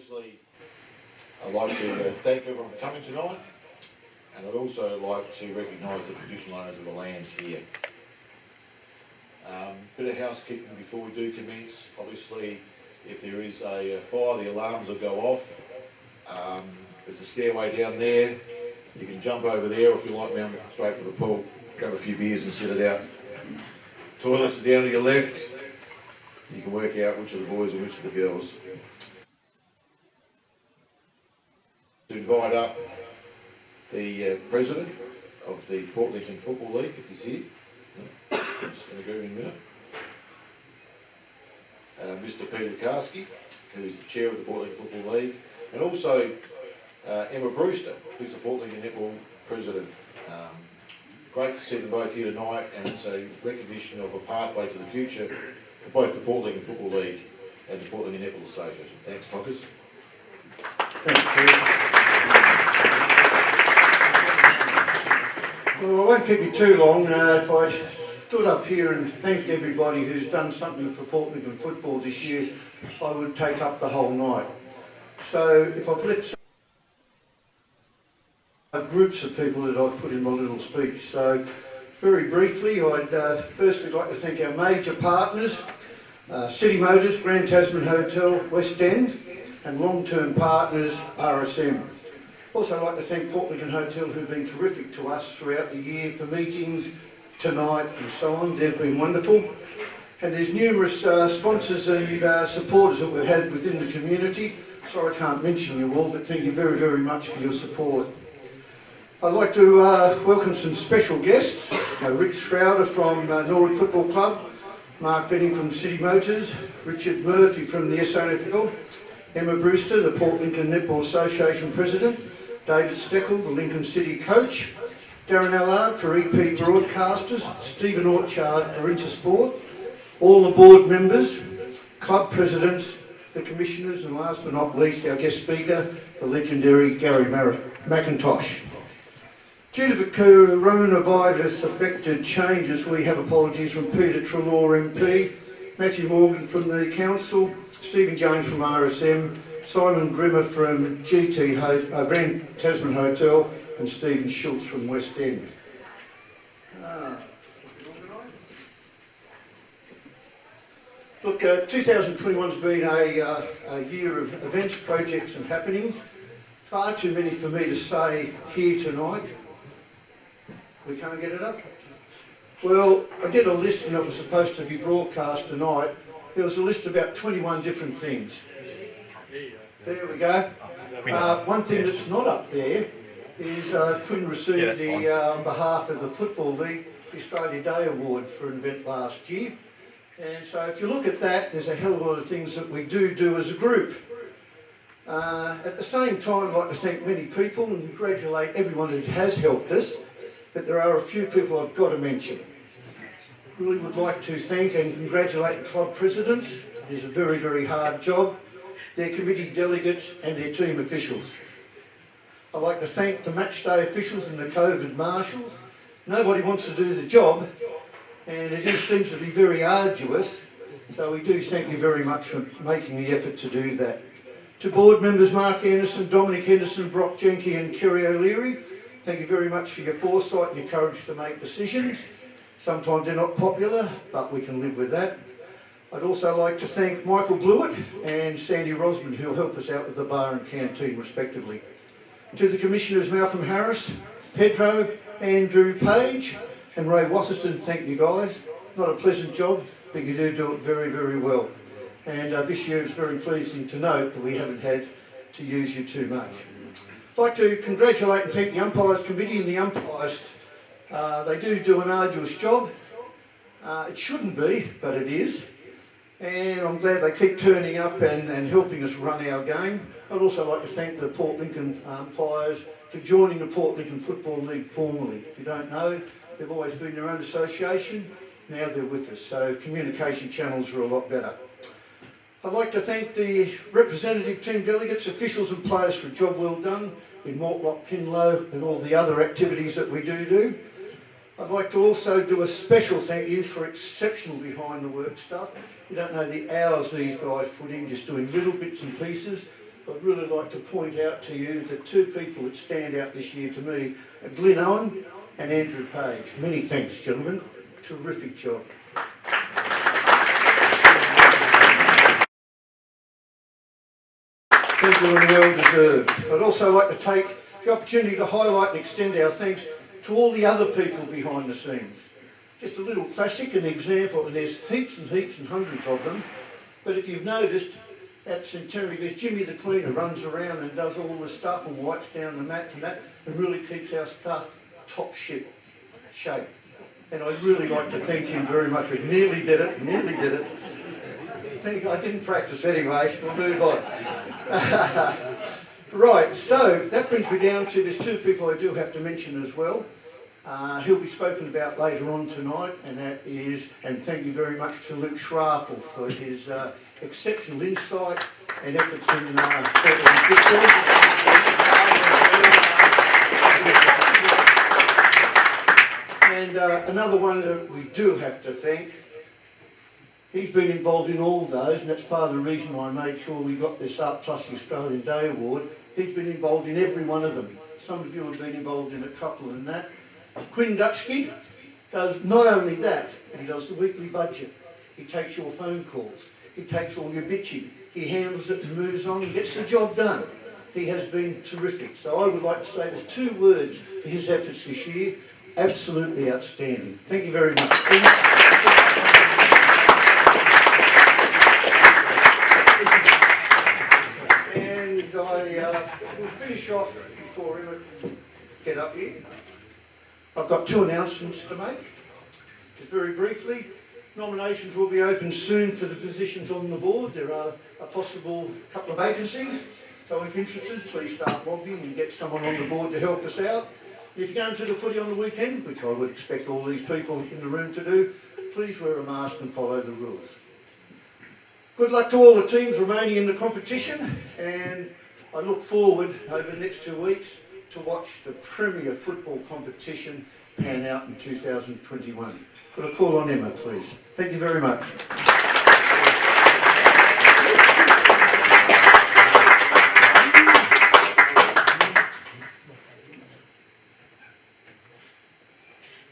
Obviously, I'd like to thank everyone for coming tonight, and I'd also like to recognise the traditional owners of the land here. Bit of housekeeping before we do commence. Obviously, if there is a fire, the alarms will go off. There's a stairway down there. You can jump over there, or if you like, round straight for the pool, grab a few beers and sit it out. Toilets are down to your left. You can work out which of the boys and which of the girls. To invite up the president of the Port Lincoln Football League, if he's here. I'm just going to go in a minute. Mr. Peter Karski, who is the chair of the Port Lincoln Football League, and also Emma Brewster, who's the Port Lincoln Netball president. Great to see them both here tonight, and it's a recognition of a pathway to the future for both the Port Lincoln Football League and the Port Lincoln Netball Association. Thanks, Tockers. Thanks, Steve. Well, I won't keep you too long. If I stood up here and thanked everybody who's done something for Port Lincoln football this year, I would take up the whole night. So if I've left groups of people that I've put in my little speech. So very briefly, I'd firstly like to thank our major partners, City Motors, Grand Tasman Hotel, West End, and long-term partners, RSM. Also I'd like to thank Port Lincoln Hotel, who've been terrific to us throughout the year for meetings, tonight and so on. They've been wonderful. And there's numerous sponsors and supporters that we've had within the community. Sorry I can't mention you all, but thank you very, very much for your support. I'd like to welcome some special guests. Rick Schrouder from Norwood Football Club, Mark Benning from City Motors, Richard Murphy from the SANFL, Emma Brewster, the Port Lincoln Netball Association President, David Steckel, the Lincoln City Coach, Darren Allard for EP Broadcasters, Stephen Orchard for Intersport, all the board members, club presidents, the commissioners, and last but not least, our guest speaker, the legendary Gary McIntosh. Due to the coronavirus affected changes, we have apologies from Peter Treloar MP, Matthew Morgan from the Council, Stephen Jones from RSM, Simon Grimmer from Grand Tasman Hotel, and Stephen Schultz from West End. Look, 2021's been a year of events, projects and happenings. Far too many for me to say here tonight. We can't get it up. Well, I did a list and it was supposed to be broadcast tonight. There was a list of about 21 different things. There we go. One thing that's not up there is couldn't receive on behalf of the Football League, the Australia Day Award for an event last year. And so if you look at that, there's a hell of a lot of things that we do as a group. At the same time, I'd like to thank many people and congratulate everyone who has helped us, but there are a few people I've got to mention. Really would like to thank and congratulate the club presidents. It is a very, very hard job, their committee delegates and their team officials. I'd like to thank the match day officials and the COVID marshals. Nobody wants to do the job, and it just seems to be very arduous, so we do thank you very much for making the effort to do that. To board members Mark Anderson, Dominic Henderson, Brock Jenke and Kerry O'Leary, thank you very much for your foresight and your courage to make decisions. Sometimes they're not popular, but we can live with that. I'd also like to thank Michael Blewett and Sandy Rosman, who will help us out with the bar and canteen respectively. To the Commissioners Malcolm Harris, Pedro, Andrew Page and Ray Wasserton, thank you guys. Not a pleasant job, but you do it very, very well. And this year it's very pleasing to note that we haven't had to use you too much. I'd like to congratulate and thank the Umpires Committee and the umpires. They do an arduous job. It shouldn't be, but it is. And I'm glad they keep turning up and helping us run our game. I'd also like to thank the Port Lincoln umpires for joining the Port Lincoln Football League formally. If you don't know, they've always been their own association. Now they're with us, so communication channels are a lot better. I'd like to thank the representative team delegates, officials and players for a job well done in Mortlock, Kinlow and all the other activities that we do. I'd like to also do a special thank you for exceptional behind the work stuff. You don't know the hours these guys put in just doing little bits and pieces. I'd really like to point out to you the two people that stand out this year to me are Glenn Owen and Andrew Page. Many thanks, gentlemen. Terrific job. Thank you and well deserved. I'd also like to take the opportunity to highlight and extend our thanks to all the other people behind the scenes. Just a little classic, an example, and there's heaps and heaps and hundreds of them. But if you've noticed, at Centenary, there's Jimmy the cleaner runs around and does all the stuff and wipes down the mats and that, and really keeps our stuff top shape. And I'd really like to thank him very much. We nearly did it. I didn't practice anyway. We'll move on. Right, so that brings me down to, there's two people I do have to mention as well. He'll be spoken about later on tonight, and that is, and thank you very much to Luke Schrappel for his exceptional insight and efforts in football. And another one that we do have to thank, he's been involved in all those, and that's part of the reason why I made sure we got this up, plus the Australian Day Award. He's been involved in every one of them. Some of you have been involved in a couple and that. Quinn Dutchke does not only that, he does the weekly budget. He takes your phone calls. He takes all your bitching. He handles it and moves on and gets the job done. He has been terrific. So I would like to say there's two words for his efforts this year. Absolutely outstanding. Thank you very much. And I will finish off before Emma get up here. I've got two announcements to make. Just very briefly, nominations will be open soon for the positions on the board. There are a possible couple of vacancies. So if interested, please start lobbying and get someone on the board to help us out. If you're going to the footy on the weekend, which I would expect all these people in the room to do, please wear a mask and follow the rules. Good luck to all the teams remaining in the competition, and I look forward over the next 2 weeks to watch the premier football competition pan out in 2021. Could I call on Emma, please? Thank you very much.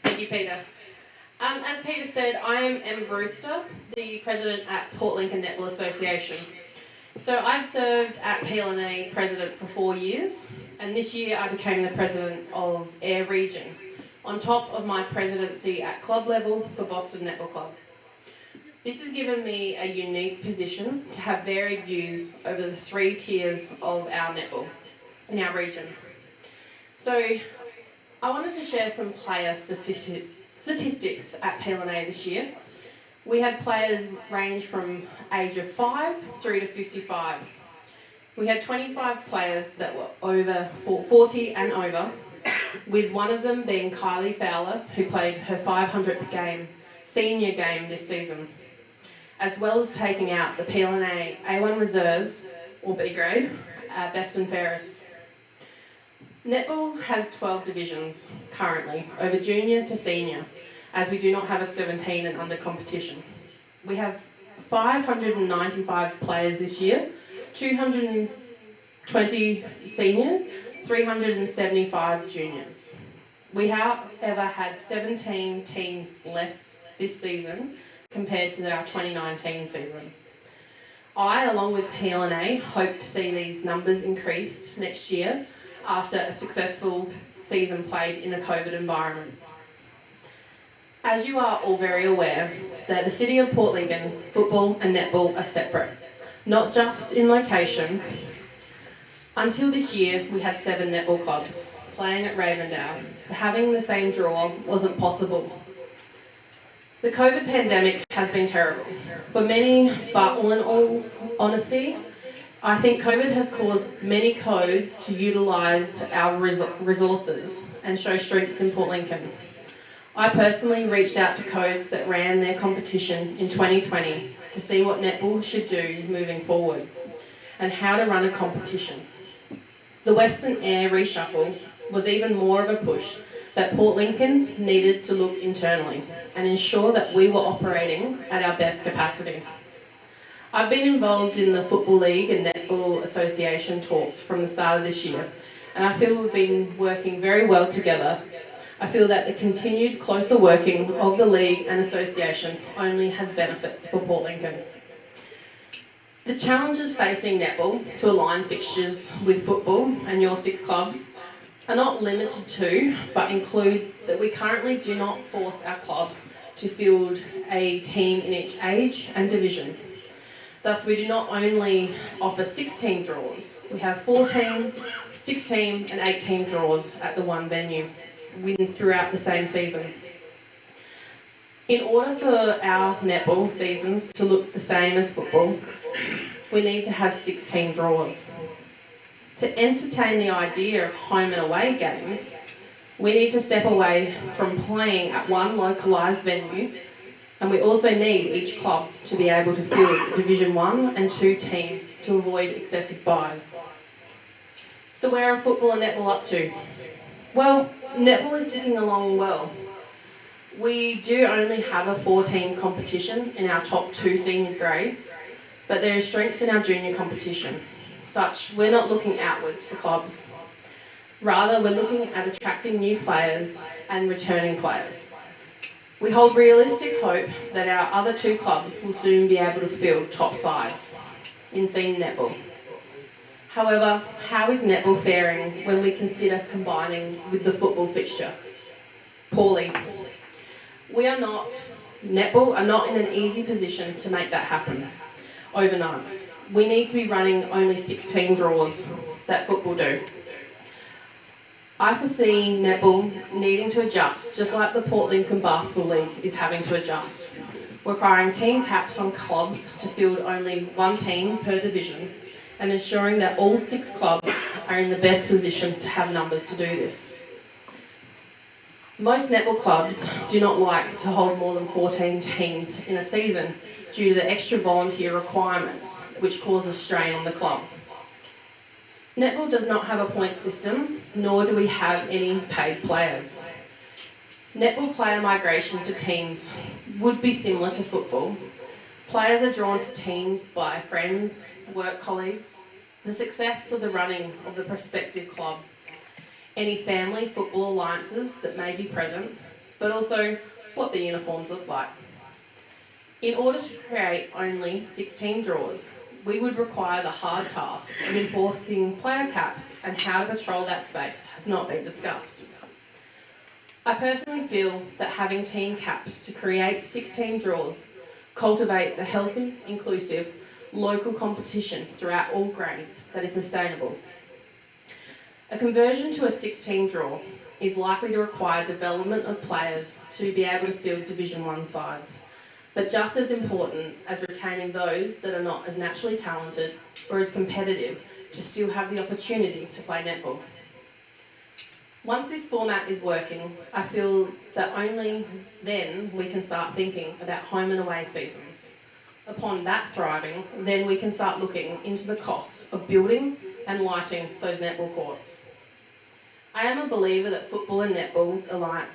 Thank you, Peter. As Peter said, I am Emma Brewster, the president at Port Lincoln Netball Association. So I've served at PLNA president for 4 years, and this year I became the president of Air Region, on top of my presidency at club level for Boston Netball Club. This has given me a unique position to have varied views over the 3 tiers of our netball in our region. So I wanted to share some player statistics at PLNA this year. We had players range from age of 5 through to 55. We had 25 players that were over 40 and over, with one of them being Kylie Fowler, who played her 500th senior game this season, as well as taking out the PLNA A1 reserves, or B grade, best and fairest. Netball has 12 divisions currently, over junior to senior, as we do not have a 17 and under competition. We have 595 players this year, 220 seniors, 375 juniors. We however had 17 teams less this season compared to our 2019 season. I, along with PLNA, hope to see these numbers increased next year after a successful season played in a COVID environment. As you are all very aware, that the City of Port Lincoln, football and netball are separate, not just in location. Until this year, we had 7 netball clubs playing at Ravendale, so having the same draw wasn't possible. The COVID pandemic has been terrible for many, but all in all honesty, I think COVID has caused many codes to utilise our resources and show strengths in Port Lincoln. I personally reached out to codes that ran their competition in 2020 to see what netball should do moving forward and how to run a competition. The Western Air reshuffle was even more of a push that Port Lincoln needed to look internally and ensure that we were operating at our best capacity. I've been involved in the Football League and Netball Association talks from the start of this year, and I feel we've been working very well together. I feel that the continued closer working of the league and association only has benefits for Port Lincoln. The challenges facing netball to align fixtures with football and your 6 clubs are not limited to, but include that we currently do not force our clubs to field a team in each age and division. Thus, we do not only offer 16 draws, we have 14, 16 and 18 draws at the one venue throughout the same season. In order for our netball seasons to look the same as football, we need to have 16 draws. To entertain the idea of home and away games, we need to step away from playing at one localised venue, and we also need each club to be able to field Division 1 and 2 teams to avoid excessive buys. So where are football and netball up to? Well, netball is ticking along well. We do only have a 4-team competition in our top 2 senior grades, but there is strength in our junior competition. Such, we're not looking outwards for clubs. Rather, we're looking at attracting new players and returning players. We hold realistic hope that our other 2 clubs will soon be able to field top sides in senior netball. However, how is netball faring when we consider combining with the football fixture? Poorly. Netball are not in an easy position to make that happen overnight. We need to be running only 16 draws that football do. I foresee netball needing to adjust, just like the Port Lincoln Basketball League is having to adjust, requiring team caps on clubs to field only 1 team per division, and ensuring that all 6 clubs are in the best position to have numbers to do this. Most netball clubs do not like to hold more than 14 teams in a season due to the extra volunteer requirements, which causes strain on the club. Netball does not have a point system, nor do we have any paid players. Netball player migration to teams would be similar to football. Players are drawn to teams by friends, work colleagues, the success of the running of the prospective club, any family football alliances that may be present, but also what the uniforms look like. In order to create only 16 draws, we would require the hard task of enforcing player caps, and how to patrol that space has not been discussed. I personally feel that having team caps to create 16 draws cultivates a healthy, inclusive, local competition throughout all grades that is sustainable. A conversion to a 16 draw is likely to require development of players to be able to field Division 1 sides, but just as important as retaining those that are not as naturally talented or as competitive to still have the opportunity to play netball. Once this format is working, I feel that only then we can start thinking about home and away seasons. Upon that thriving, then we can start looking into the cost of building and lighting those netball courts. I am a believer that football and netball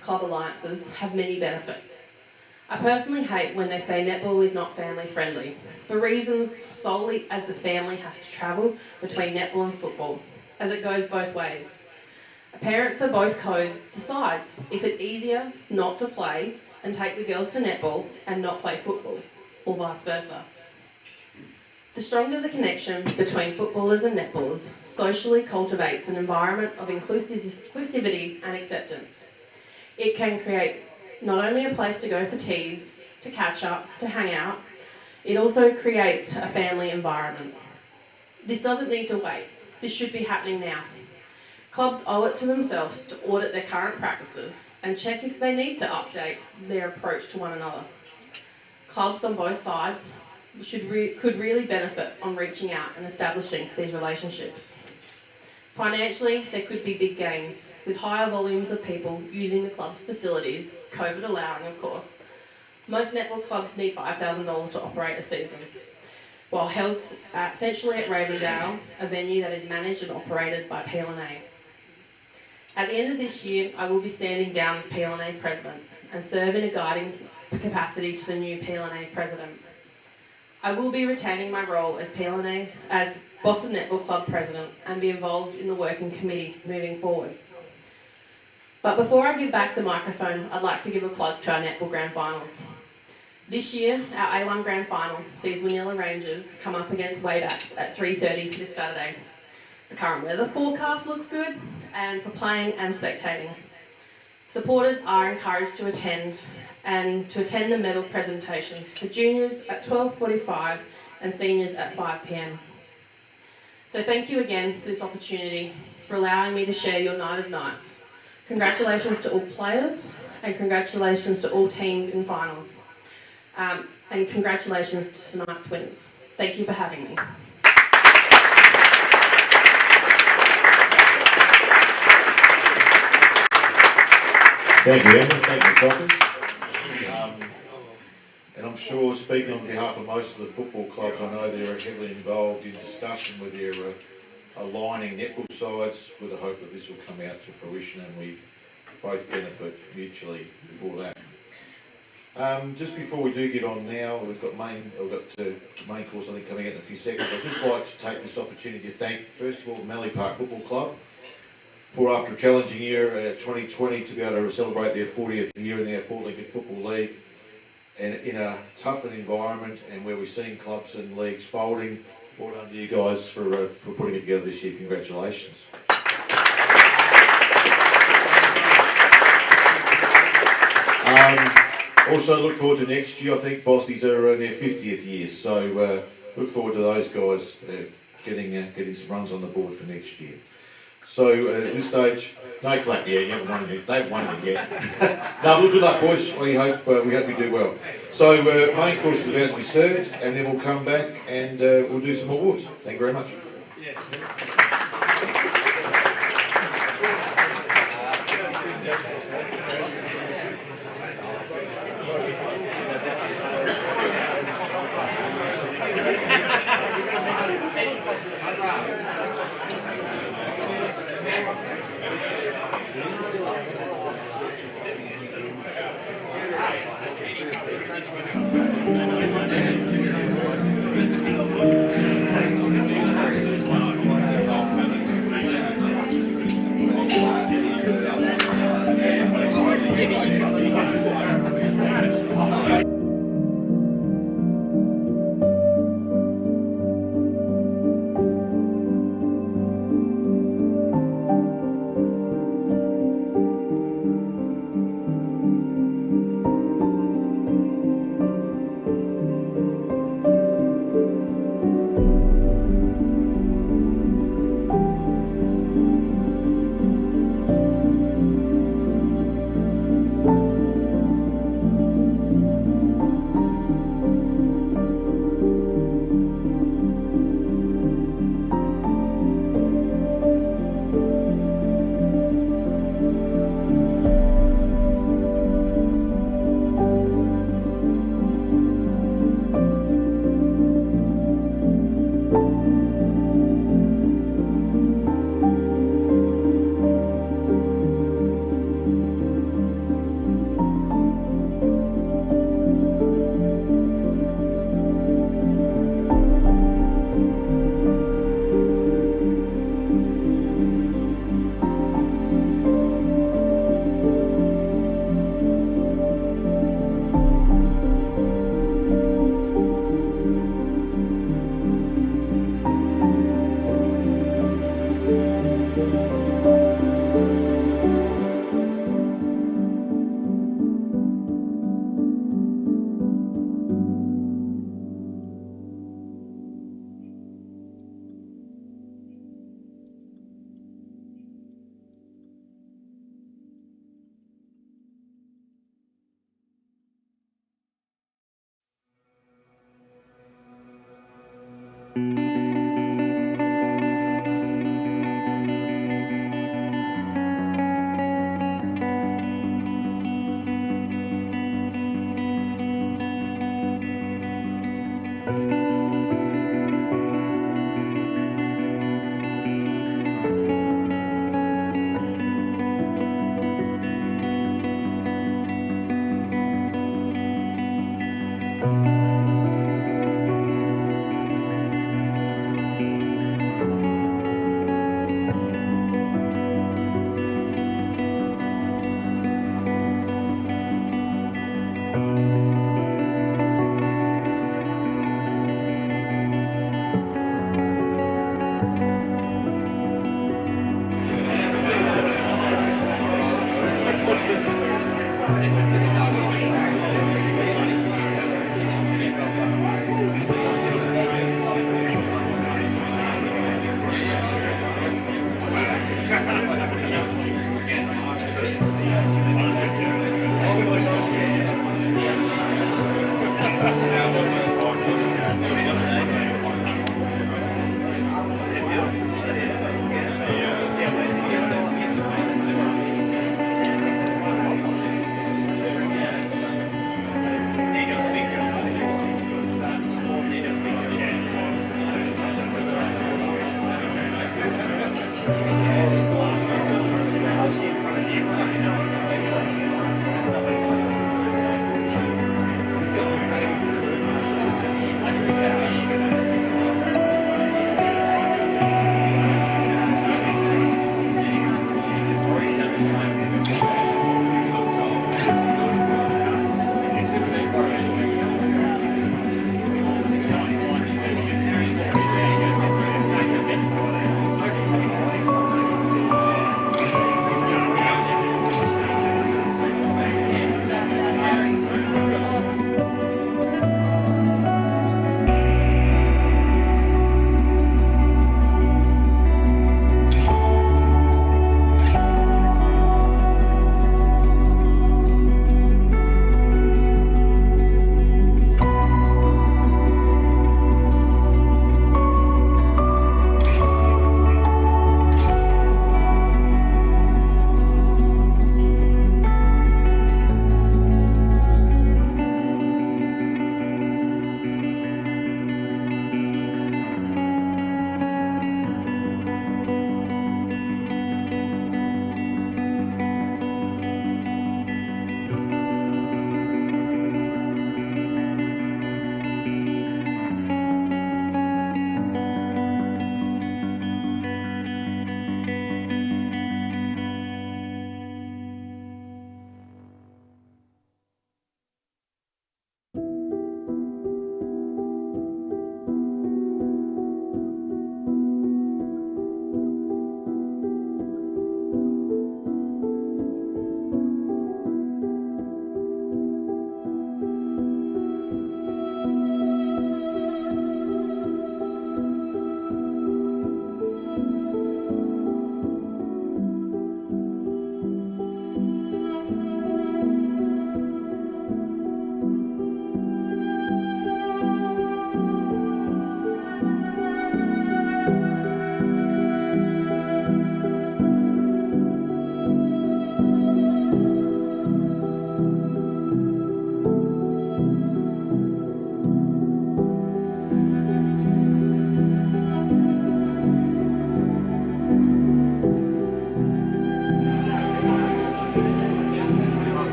club alliances have many benefits. I personally hate when they say netball is not family friendly, for reasons solely as the family has to travel between netball and football, as it goes both ways. A parent for both codes decides if it's easier not to play and take the girls to netball and not play football, or vice versa. The stronger the connection between footballers and netballers socially cultivates an environment of inclusivity and acceptance. It can create not only a place to go for teas, to catch up, to hang out, it also creates a family environment. This doesn't need to wait. This should be happening now. Clubs owe it to themselves to audit their current practices and check if they need to update their approach to one another. Clubs on both sides could really benefit on reaching out and establishing these relationships. Financially, there could be big gains, with higher volumes of people using the club's facilities, COVID allowing of course. Most netball clubs need $5,000 to operate a season, while held essentially at Ravendale, a venue that is managed and operated by PLNA. At the end of this year, I will be standing down as PLNA President and serve in a guiding capacity to the new PLNA President. I will be retaining my role as PLNA, as Boston Netball Club President, and be involved in the working committee moving forward. But before I give back the microphone, I'd like to give a plug to our netball grand finals. This year, our A1 grand final sees Winilla Rangers come up against Waybacks at 3:30 this Saturday. The current weather forecast looks good, and for playing and spectating. Supporters are encouraged to attend the medal presentations for juniors at 12:45 and seniors at 5 p.m. So thank you again for this opportunity, for allowing me to share your night of nights. Congratulations to all players, and congratulations to all teams in finals. And congratulations to tonight's winners. Thank you for having me. Thank you, Emma. Thank you, Coppers. And I'm sure, speaking on behalf of most of the football clubs, I know they're heavily involved in discussion with their aligning netball sides, with the hope that this will come out to fruition and we both benefit mutually before that. Just before we do get on now, we've got main course I think coming out in a few seconds. I'd just like to take this opportunity to thank, first of all, Mallee Park Football Club for, after a challenging year, 2020, to be able to celebrate their 40th year in the Port Lincoln Football League, and in a toughened environment and where we're seeing clubs and leagues folding. Well done to you guys for putting it together this year. Congratulations. Also look forward to next year. I think Bosties are in their 50th year, so look forward to those guys getting some runs on the board for next year. So at this stage, no clap yet. You haven't won it yet. They haven't won it yet. No, good luck, boys. We hope you do well. So main course is about to be served, and then we'll come back and we'll do some awards. Thank you very much.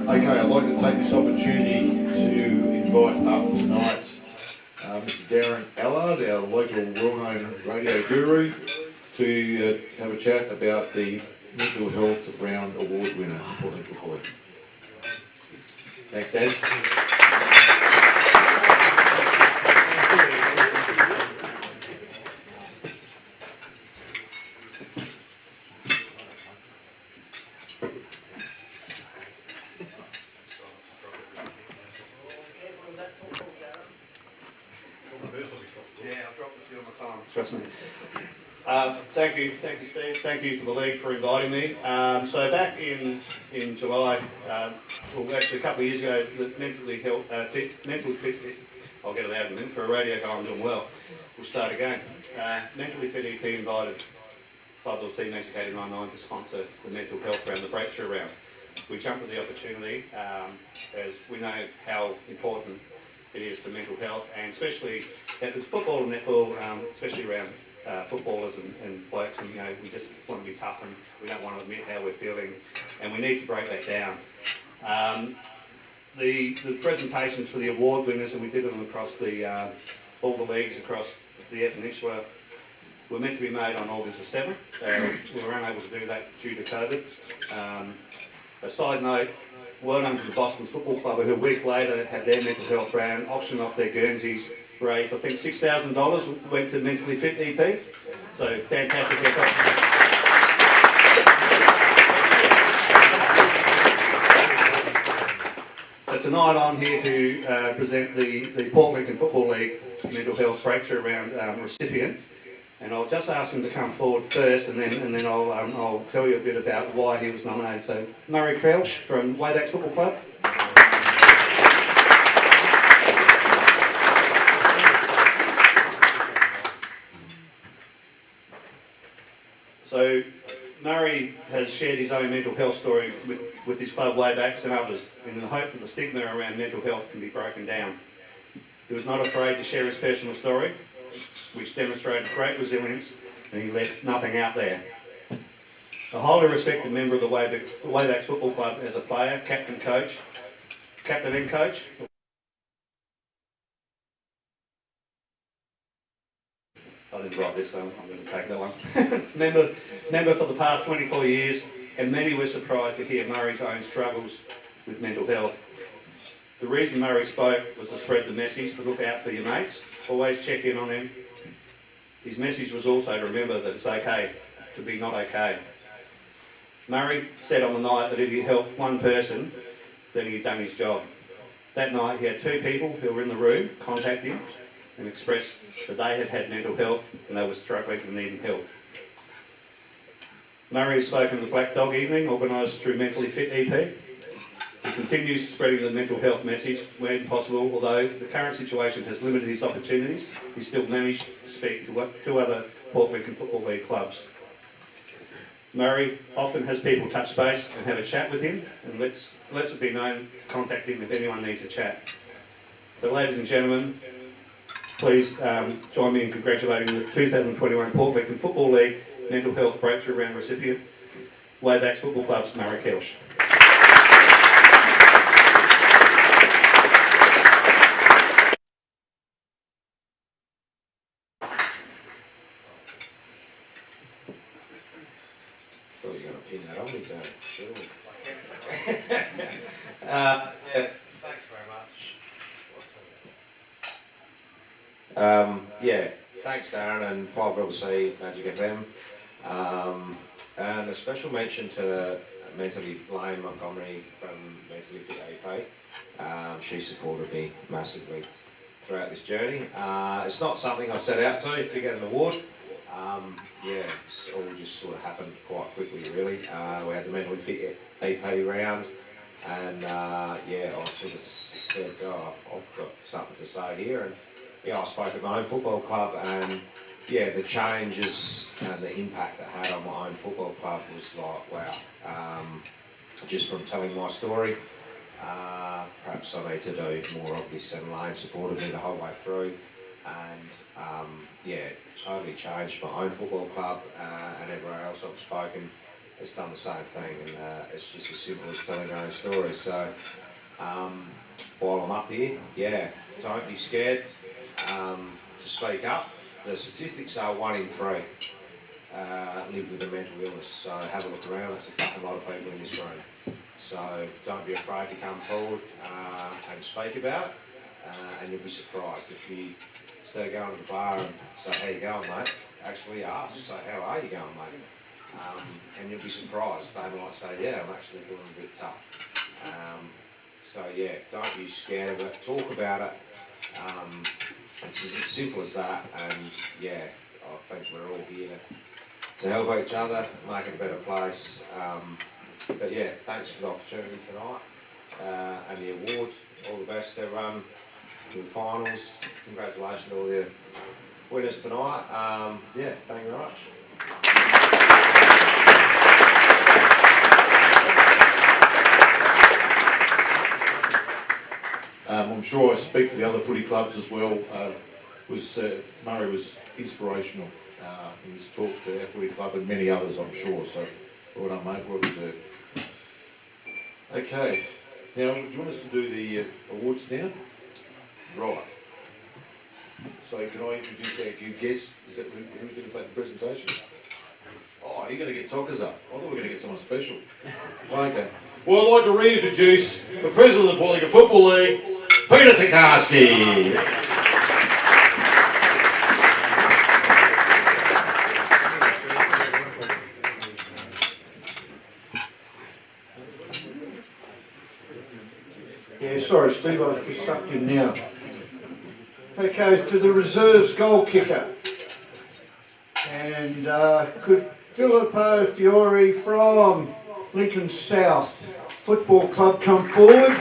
Okay, I'd like to take this opportunity to invite up tonight Mr. Darren Allard, our local well-known radio guru, to have a chat about the Mental Health Round Award winner, Portland Football League. Thanks, Daz. Trust me. Thank you, Steve. Thank you to the league for inviting me. So back in July, well, actually a couple of years ago, the mentally fit. I'll get it out in a minute. For a radio guy, I'm doing well. We'll start again. Mentally Fit EP invited 5C Magic 899 to sponsor the mental health round, the breakthrough round. We jumped at the opportunity as we know how important it is for mental health, and especially there's football and netball, especially around footballers and blokes, and we just want to be tough and we don't want to admit how we're feeling, and we need to break that down. The presentations for the award winners, and we did them across all the leagues across the Eyre Peninsula, were meant to be made on August the 7th. We were unable to do that due to COVID. A side note, well done to the Boston Football Club, who a week later had their mental health round, auctioned off their Guernseys, raised I think $6,000, went to Mentally Fit EP. So fantastic effort. So tonight I'm here to present the Port Lincoln Football League Mental Health Breakthrough Round recipient. And I'll just ask him to come forward first, and then I'll tell you a bit about why he was nominated. So, Murray Crouch from Waybacks Football Club. So, Murray has shared his own mental health story with his club Waybacks and others, in the hope that the stigma around mental health can be broken down. He was not afraid to share his personal story, which demonstrated great resilience, and he left nothing out there. A highly respected member of the Waybacks Football Club as a player, captain and coach. I didn't write this, so I'm going to take that one. member for the past 24 years, and many were surprised to hear Murray's own struggles with mental health. The reason Murray spoke was to spread the message to look out for your mates, always check in on them. His message was also to remember that it's okay to be not okay. Murray said on the night that if he helped one person, then he'd done his job. That night he had 2 people who were in the room contact him and express that they had had mental health and they were struggling and needing help. Murray has spoken at the Black Dog Evening, organised through Mentally Fit EP. He continues spreading the mental health message when possible, although the current situation has limited his opportunities. He still managed to speak to 2 other Port Lincoln Football League clubs. Murray often has people touch base and have a chat with him, and lets it be known to contact him if anyone needs a chat. So ladies and gentlemen, please join me in congratulating the 2021 Port Lincoln Football League Mental Health Breakthrough Round recipient, Waybacks Football Club's Murray Kelsch. Thought you were going to pin that on me, don't you? Yeah. Thanks very much. Yeah, thanks Darren and 5CC Magic FM. And a special mention to Mentally Lane Montgomery from Mentally Fit AP. She supported me massively throughout this journey. It's not something I set out to get an award. Yeah, it's all just sort of happened quite quickly really. We had the Mentally Fit EP round and yeah, I sort of said, oh, I've got something to say here. And yeah, I spoke at my own football club and yeah, the changes and the impact it had on my own football club was like, wow. Just from telling my story, perhaps I need to do more of this, and Lane supported me the whole way through. And yeah, totally changed my own football club and everywhere else I've spoken has done the same thing, and it's just as simple as telling your own story. So while I'm up here, yeah, don't be scared to speak up. The statistics are 1 in 3 live with a mental illness, so have a look around. That's a fucking lot of people in this room. So don't be afraid to come forward and speak about it, and you'll be surprised if you, instead of going to the bar and say, how you going, mate, actually ask, so how are you going, mate? And you'll be surprised. They might say, yeah, I'm actually doing a bit tough. So yeah, don't be scared of it, talk about it. It's as simple as that, and yeah, I think we're all here to help each other, make it a better place. But yeah, thanks for the opportunity tonight and the award. All the best to everyone in the finals. Congratulations to all the winners tonight. Yeah, thank you very much. I'm sure I speak for the other footy clubs as well. Murray was inspirational in his talk to our footy club and many others, I'm sure. So, well done, mate. Well deserved. Okay. Now, do you want us to do the awards now? Right. So, can I introduce our new guest? Is that who's going to take the presentation? Oh, you're going to get Tockers up. I thought we were going to get someone special. Okay. Well, I'd like to reintroduce the President of the Port Lincoln Football League, Peter Tokarski. Yeah, sorry Steve, I was just sucked in now. Okay, to the reserves goal kicker. And could Filippo Fiore from Lincoln South Football Club come forward?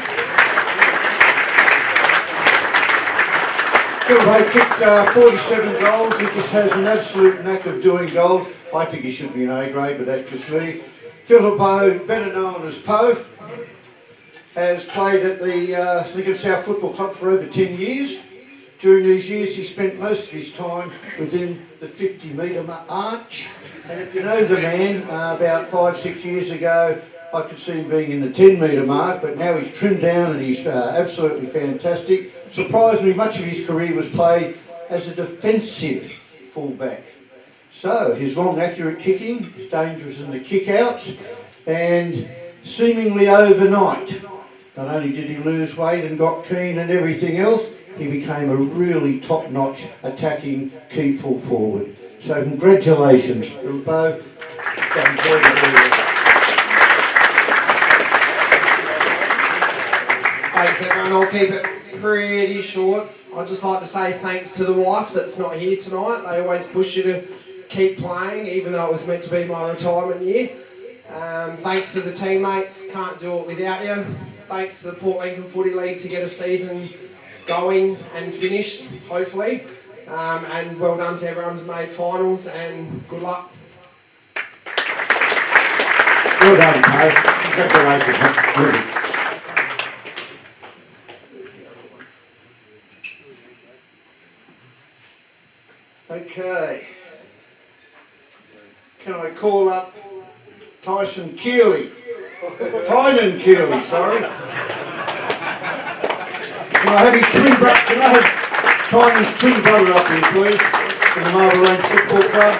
Filippo kicked 47 goals. He just has an absolute knack of doing goals. I think he should be an A grade, but that's just me. Filippo, better known as Poe, has played at the Lincoln South Football Club for over 10 years. During these years, he spent most of his time within the 50-metre arch. And if you know the man, about 5-6 years ago, I could see him being in the 10-metre mark, but now he's trimmed down and he's absolutely fantastic. Surprisingly, much of his career was played as a defensive fullback. So his long, accurate kicking is dangerous in the kick-outs, and seemingly overnight, not only did he lose weight and got keen and everything else, he became a really top-notch attacking key full forward. So congratulations, Bilbo. Thanks everyone, I'll keep it pretty short. I'd just like to say thanks to the wife that's not here tonight. They always push you to keep playing, even though it was meant to be my retirement year. Thanks to the teammates, can't do it without you. Thanks to the Port Lincoln Footy League to get a season going and finished, hopefully. And well done to everyone who's made finals, and good luck. Well done, mate. Congratulations, mate. Really. Okay. Can I call up Tyson Keeley? Tynan Keeley, sorry. Can I have his twin brother? Can I have Tynan's twin brother up here, please, from the Marble Range Football Club?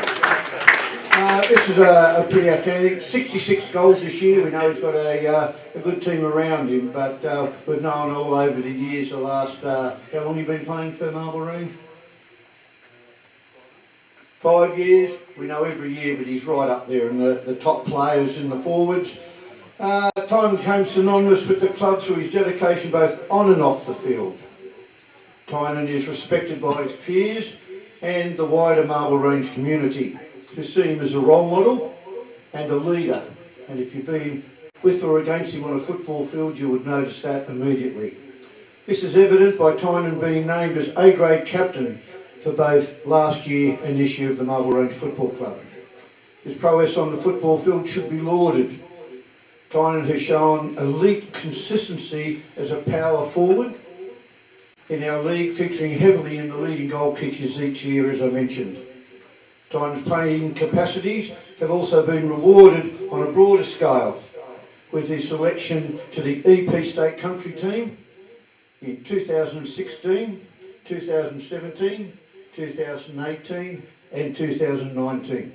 This is a pretty outstanding. 66 goals this year. We know he's got a good team around him, but we've known all over the years, the last, how long have you been playing for Marble Range? 5 years. We know every year, but he's right up there in the top players in the forwards. Tynan became synonymous with the club through his dedication both on and off the field. Tynan is respected by his peers and the wider Marble Range community, who see him as a role model and a leader. And if you've been with or against him on a football field, you would notice that immediately. This is evident by Tynan being named as A-grade captain for both last year and this year of the Marble Range Football Club. His prowess on the football field should be lauded. Tynan has shown elite consistency as a power forward in our league, featuring heavily in the leading goal kickers each year, as I mentioned. Tynan's playing capacities have also been rewarded on a broader scale, with his selection to the EP State Country team in 2016, 2017, 2018 and 2019.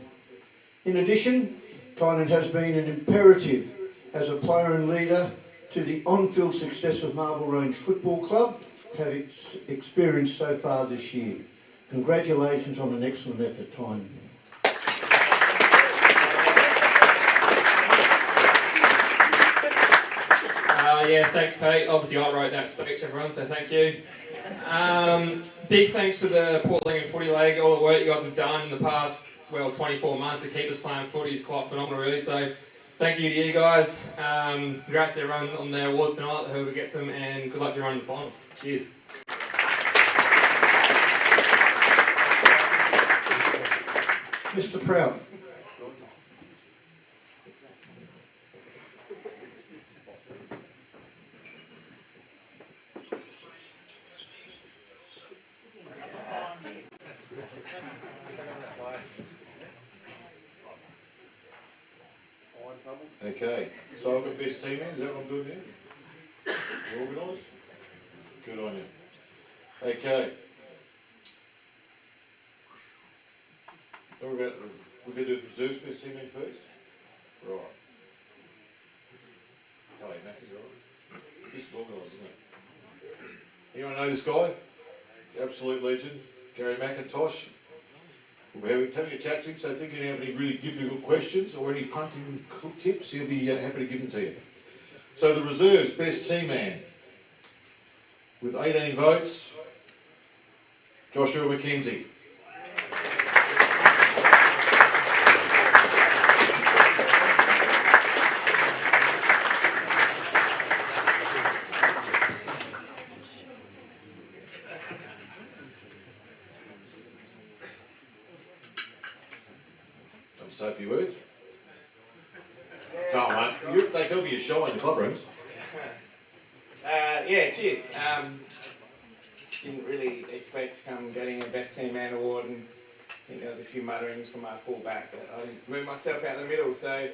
In addition, Tynan has been an imperative as a player and leader to the on-field success of Marble Range Football Club have experienced so far this year. Congratulations on an excellent effort, Tynan. Yeah, thanks Pete. Obviously I wrote that speech, everyone, so thank you. Big thanks to the Port Lincoln Footy League. All the work you guys have done in the past, 24 months to keep us playing footy is quite phenomenal really, so thank you to you guys. Congrats to everyone on their awards tonight, whoever gets them, and good luck to everyone in the finals. Cheers. Mr. Prout. Okay, so I've got best team in, is everyone good now? You organised? Good on you. Okay. We're going to do the reserves best team in first? Right. Oh, hey, Mac is right. This is organised, isn't it? Anyone know this guy? Absolute legend, Gary McIntosh. We're having a chat to him, so if you have any really difficult questions or any punting tips, he'll be happy to give them to you. So the reserves, best team man, with 18 votes, Joshua McKenzie. Say a few words. Come on, mate. They tell me you're shy in the club rooms. Yeah, cheers. didn't really expect to come getting a Best Team Man award, and I think there was a few mutterings from our fullback that I didn't move myself out the middle. So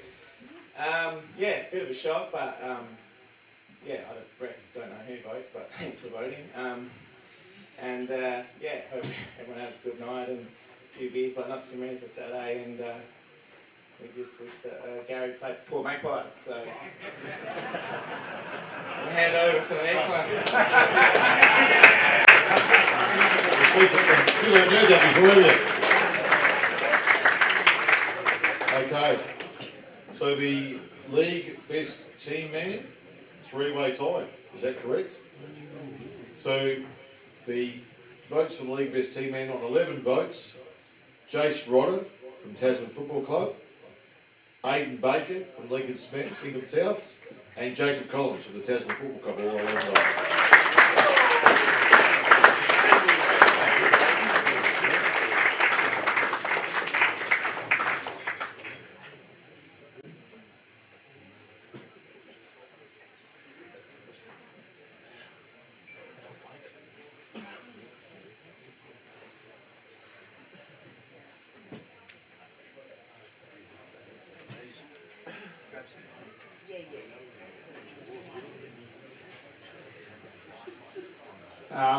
yeah, bit of a shock, but yeah, I don't know who votes, but thanks for voting. And yeah, hope everyone has a good night and a few beers, but not too many for Saturday. And we just wish that Gary played for Port Magpies. So we'll hand over for the next one. You haven't heard that before, have you? Okay. So the league best team man, three-way tie. Is that correct? So the votes for the league best team man on 11 votes: Jace Rodder from Tasman Football Club, Aidan Baker from Lincoln Souths, and Jacob Collins from the Tasman Football Club. All 11 votes.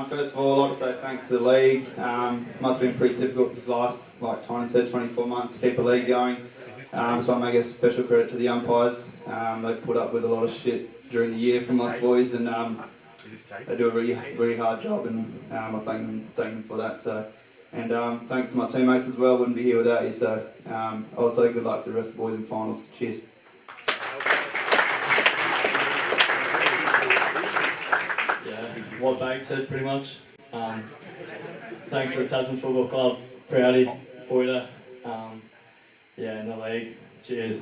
First of all, I'd like to say thanks to the league. Must have been pretty difficult this last, like Tyne said, 24 months to keep a league going. So I make a special credit to the umpires. They put up with a lot of shit during the year from us boys, and they do a really hard job, and I thank them for that. So, and thanks to my teammates as well. Wouldn't be here without you. So also good luck to the rest of the boys in finals. Cheers. What Bank said pretty much. Thanks to the Tasman Football Club, Proudy, Boyder, yeah, in the league. Cheers.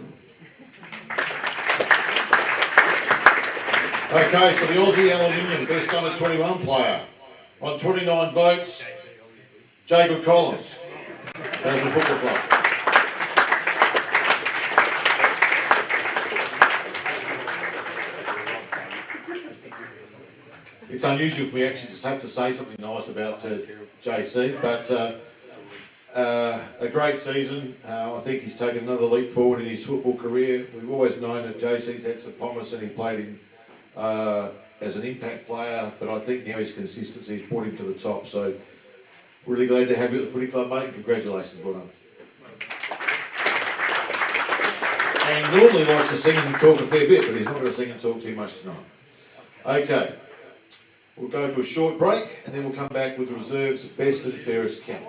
Okay, so the Aussie Aluminium best under 21 player on 29 votes, Jacob Collins, Tasman Football Club. It's unusual for me actually to have to say something nice about JC, but a great season. I think he's taken another leap forward in his football career. We've always known that JC's had some promise and he played in as an impact player, but I think now his consistency has brought him to the top. So really glad to have you at the footy club, mate. Congratulations, well done. And normally likes to sing and talk a fair bit, but he's not going to sing and talk too much tonight. Okay. We'll go to a short break and then we'll come back with the reserves best and fairest count.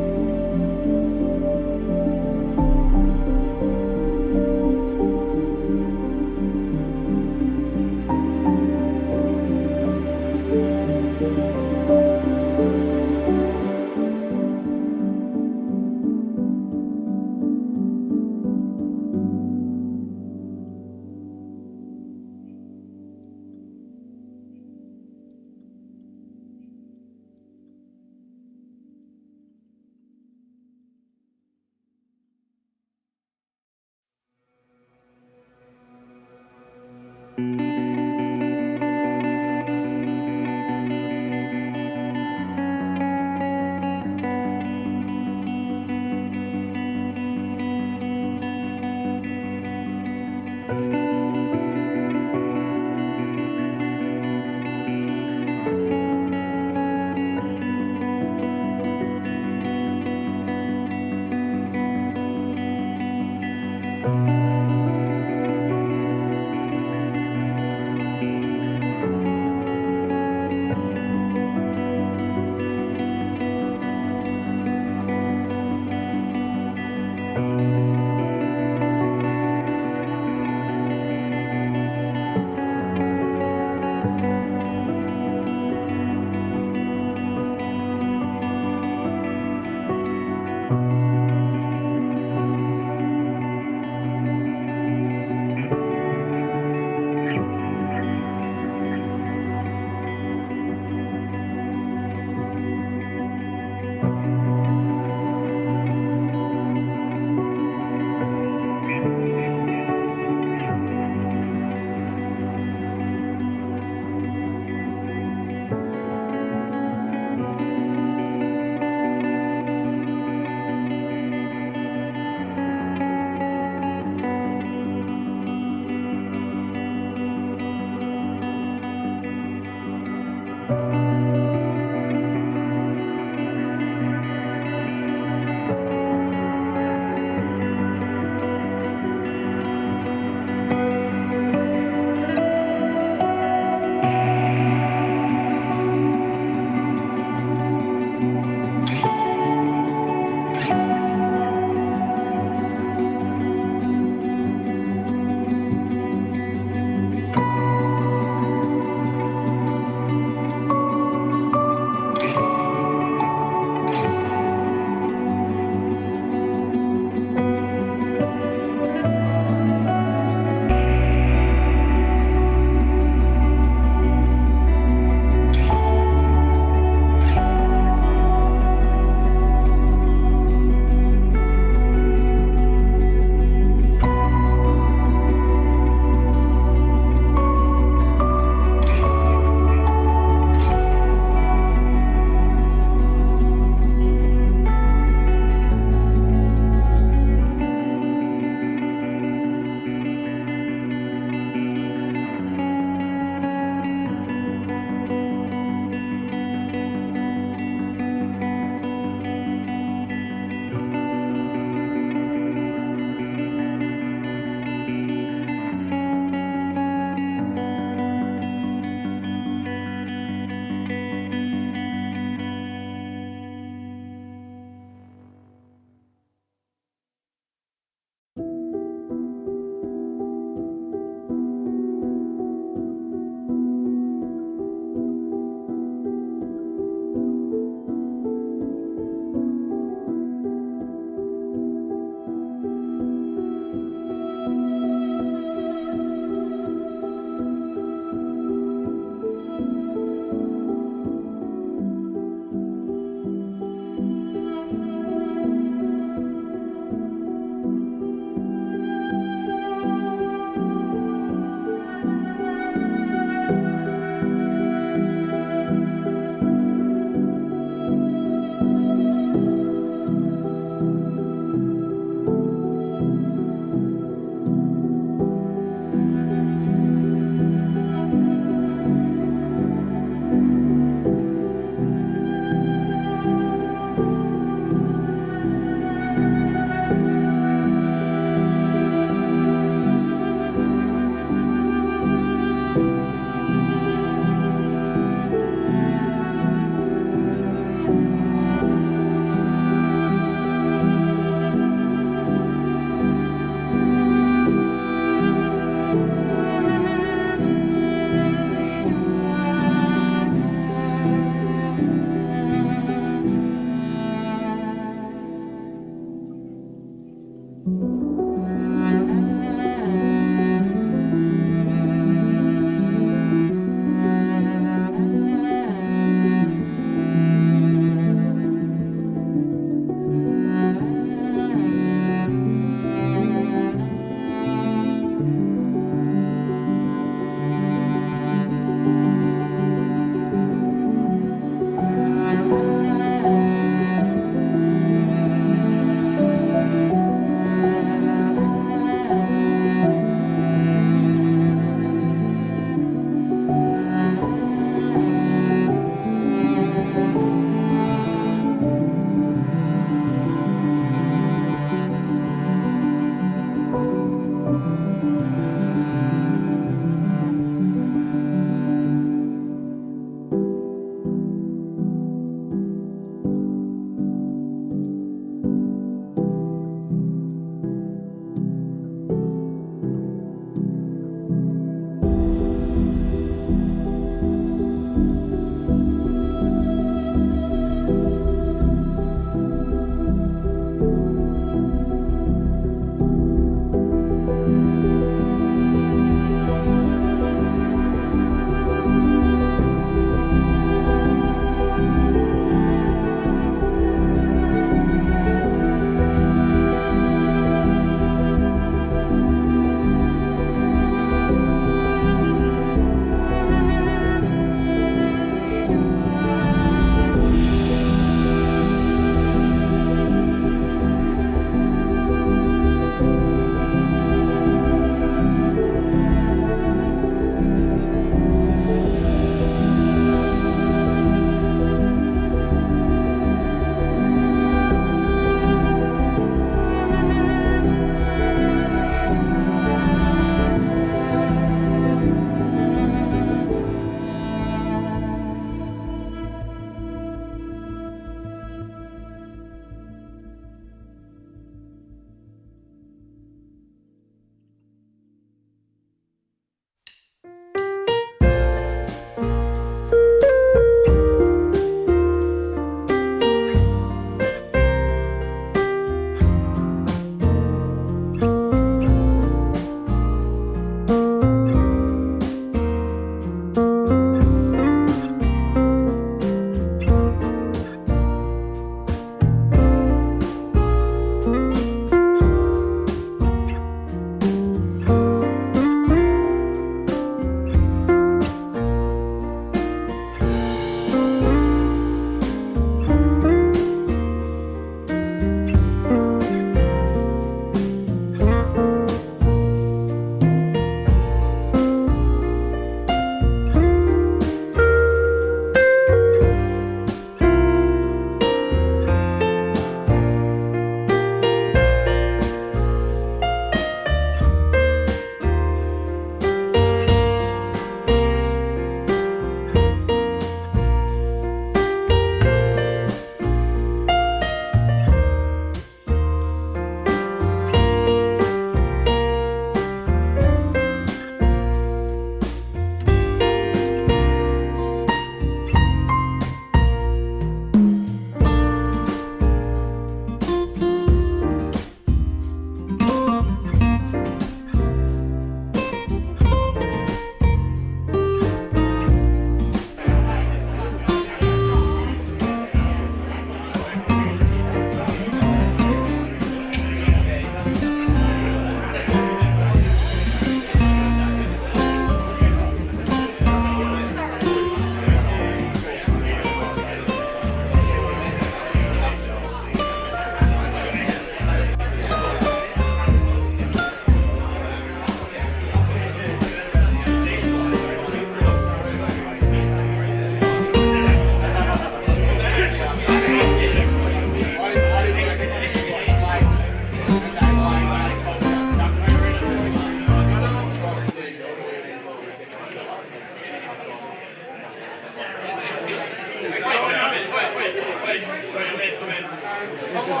Evening,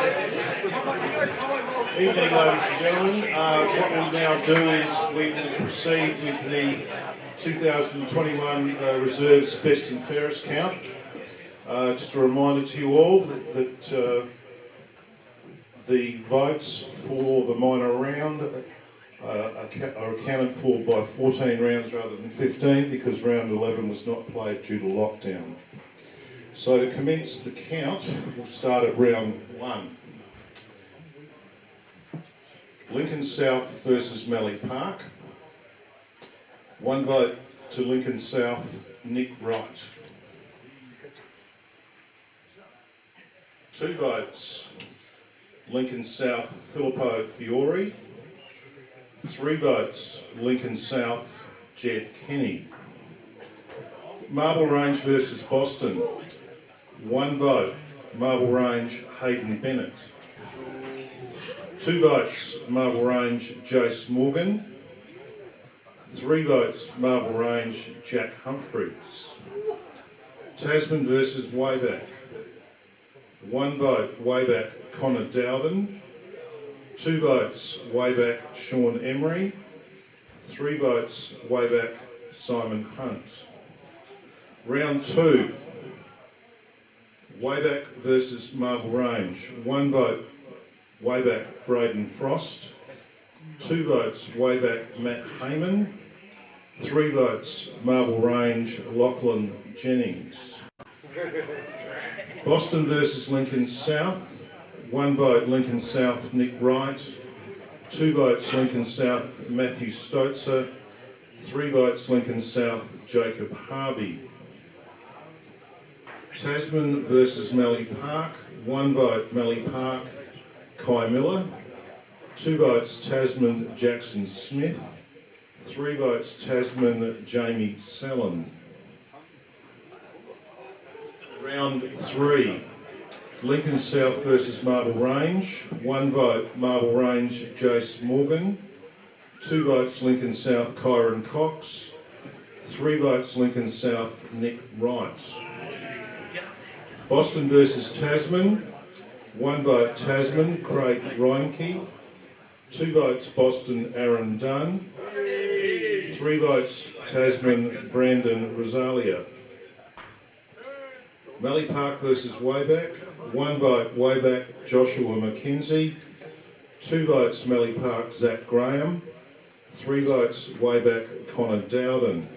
ladies and gentlemen. What we'll now do is we will proceed with the 2021 Reserves Best and Fairest count. Just a reminder to you all that the votes for the minor round are accounted for by 14 rounds rather than 15 because round 11 was not played due to lockdown. So to commence the count, we'll start at round 1. Lincoln South versus Mallee Park. 1 vote to Lincoln South, Nick Wright. 2 votes, Lincoln South, Filippo Fiore. 3 votes, Lincoln South, Jed Kenny. Marble Range versus Boston. 1 vote, Marble Range, Hayden Bennett. 2 votes, Marble Range, Jace Morgan. 3 votes, Marble Range, Jack Humphreys. Tasman versus Wayback. 1 vote, Wayback, Connor Dowden. 2 votes, Wayback, Sean Emery. 3 votes, Wayback, Simon Hunt. Round 2, Wayback versus Marble Range. 1 vote, Wayback, Braden Frost. 2 votes, Wayback, Matt Heyman. 3 votes, Marble Range, Lachlan Jennings. Boston versus Lincoln South. 1 vote, Lincoln South, Nick Wright. 2 votes, Lincoln South, Matthew Stotzer. 3 votes, Lincoln South, Jacob Harvey. Tasman versus Mallee Park. 1 vote, Mallee Park, Kai Miller. 2 votes, Tasman, Jackson Smith. 3 votes, Tasman, Jamie Sallin. Round 3, Lincoln South versus Marble Range. 1 vote, Marble Range, Jace Morgan. 2 votes, Lincoln South, Kyron Cox. 3 votes, Lincoln South, Nick Wright. Boston versus Tasman. 1 vote, Tasman, Craig Reinke. 2 votes, Boston, Aaron Dunn. 3 votes, Tasman, Brandon Rosalia. Mallee Park versus Wayback. 1 vote, Wayback, Joshua McKenzie. 2 votes, Mallee Park, Zach Graham. 3 votes, Wayback, Connor Dowden.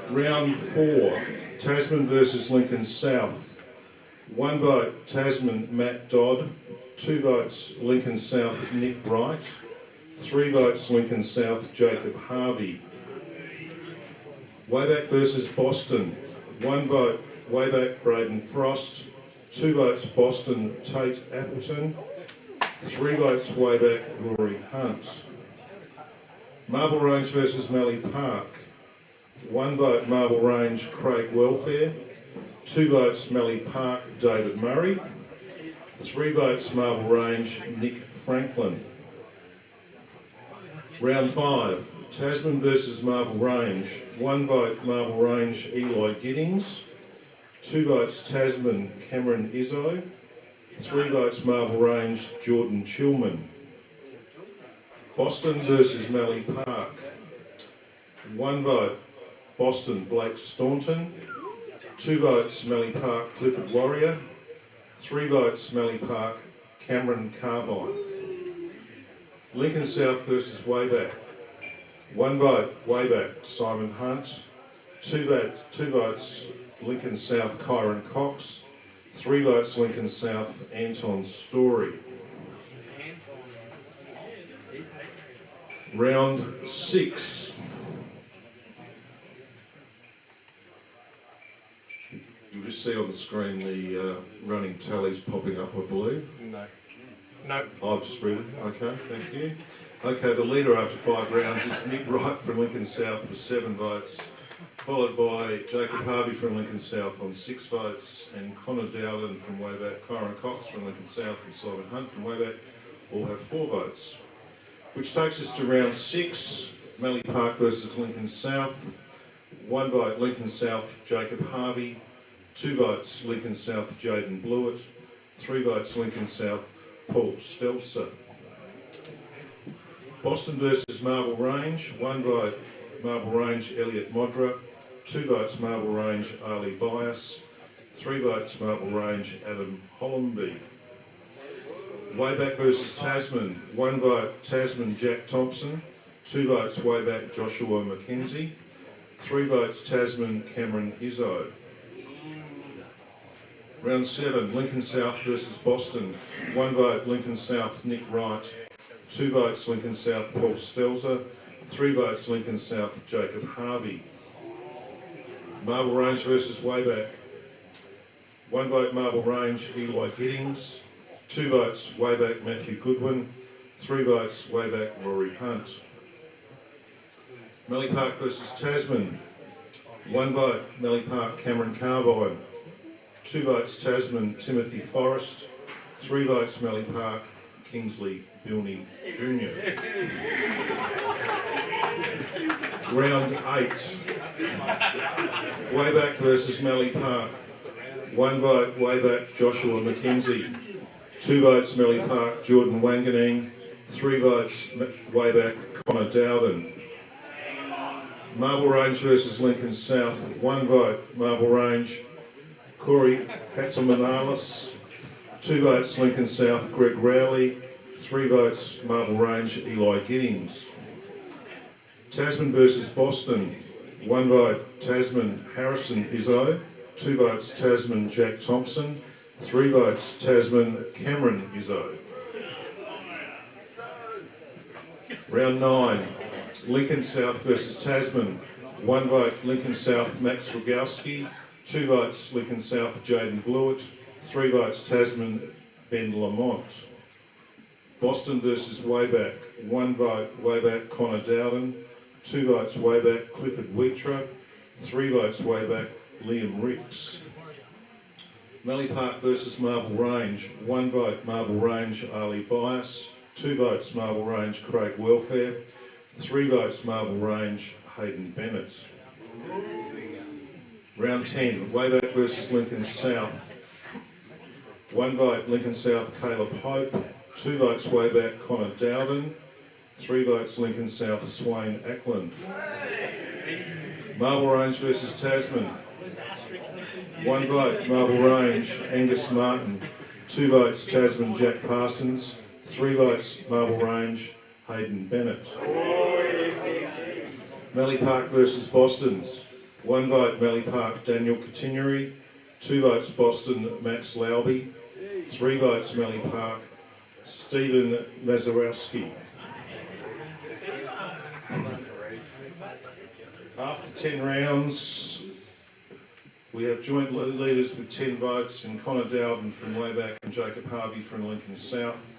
Round 4, Tasman versus Lincoln South. 1 vote, Tasman, Matt Dodd. 2 votes, Lincoln South, Nick Wright. 3 votes, Lincoln South, Jacob Harvey. Wayback versus Boston. 1 vote, Wayback, Braden Frost. 2 votes, Boston, Tate Appleton. 3 votes, Wayback, Rory Hunt. Marble Range versus Mallee Park. 1 vote, Marble Range, Craig Welfare. 2 votes, Mallee Park, David Murray. 3 votes, Marble Range, Nick Franklin. Round 5, Tasman versus Marble Range. 1 vote, Marble Range, Eli Giddings. 2 votes, Tasman, Cameron Izzo. 3 votes, Marble Range, Jordan Chilman. Boston versus Mallee Park. 1 vote, Boston, Blake Staunton. 2 votes, Mallee Park, Clifford Warrior. 3 votes, Mallee Park, Cameron Carbine. Lincoln South versus Wayback. 1 vote, Wayback, Simon Hunt. 2 votes, Lincoln South, Kyron Cox. 3 votes, Lincoln South, Anton Story. Round 6. You'll just see on the screen the running tallies popping up, I believe. No. No. I've just read it. Okay, thank you. Okay, the leader after 5 rounds is Nick Wright from Lincoln South with 7 votes, followed by Jacob Harvey from Lincoln South on 6 votes, and Connor Dowden from Wayback, Kyron Cox from Lincoln South, and Simon Hunt from Wayback all have 4 votes. Which takes us to round 6, Mallee Park versus Lincoln South. 1 vote, Lincoln South, Jacob Harvey. 2 votes, Lincoln South, Jaden Blewett. 3 votes Lincoln South, Paul Stelzer. Boston versus Marble Range, 1 vote Marble Range, Elliot Modra. 2 votes Marble Range, Ali Bias. 3 votes Marble Range, Adam Hollenby. Wayback versus Tasman, 1 vote Tasman, Jack Thompson. 2 votes Wayback, Joshua McKenzie. 3 votes Tasman, Cameron Izzo. Round 7, Lincoln South versus Boston. 1 vote Lincoln South, Nick Wright. 2 votes Lincoln South, Paul Stelzer. 3 votes Lincoln South, Jacob Harvey. Marble Range versus Wayback. 1 vote Marble Range, Eli Giddings. 2 votes Wayback, Matthew Goodwin. 3 votes Wayback, Rory Hunt. Melly Park versus Tasman. 1 vote Melly Park, Cameron Carbine. 2 votes Tasman, Timothy Forrest. 3 votes Melly Park, Kingsley Bilney Jr. Round 8. Wayback versus Melly Park. 1 vote Wayback, Joshua McKenzie. 2 votes Melly Park, Jordan Wanganeen. 3 votes Wayback, Connor Dowden. Marble Range versus Lincoln South. 1 vote Marble Range, Corey Hatzimanalis. 2 votes Lincoln South, Greg Rowley. 3 votes Marble Range, Eli Giddings. Tasman versus Boston. 1 vote Tasman, Harrison Izzo. 2 votes Tasman, Jack Thompson. 3 votes Tasman, Cameron Izzo. Round 9, Lincoln South versus Tasman. 1 vote Lincoln South, Max Rogowski. 2 votes Lincoln South, Jaden Blewett. 3 votes Tasman, Ben Lamont. Boston versus Wayback. 1 vote Wayback, Connor Dowden. 2 votes Wayback, Clifford Wheatra. 3 votes Wayback, Liam Ricks. Melly Park versus Marble Range. 1 vote Marble Range, Ali Bias. 2 votes Marble Range, Craig Welfare. 3 votes Marble Range, Hayden Bennett. Round 10, Wayback versus Lincoln South. 1 vote Lincoln South, Caleb Hope. 2 votes Wayback, Connor Dowden. 3 votes Lincoln South, Swain Ackland. Marble Range versus Tasman. 1 vote Marble Range, Angus Martin. 2 votes Tasman, Jack Parsons. 3 votes Marble Range, Hayden Bennett. Melly Park versus Boston's. 1 vote Melly Park, Daniel Continuary. 2 votes Boston, Max Lauby. 3 votes Melly Park, Stephen Mazarowski. After 10 rounds, we have joint leaders with 10 votes, and Connor Dowden from Wayback and Jacob Harvey from Lincoln South,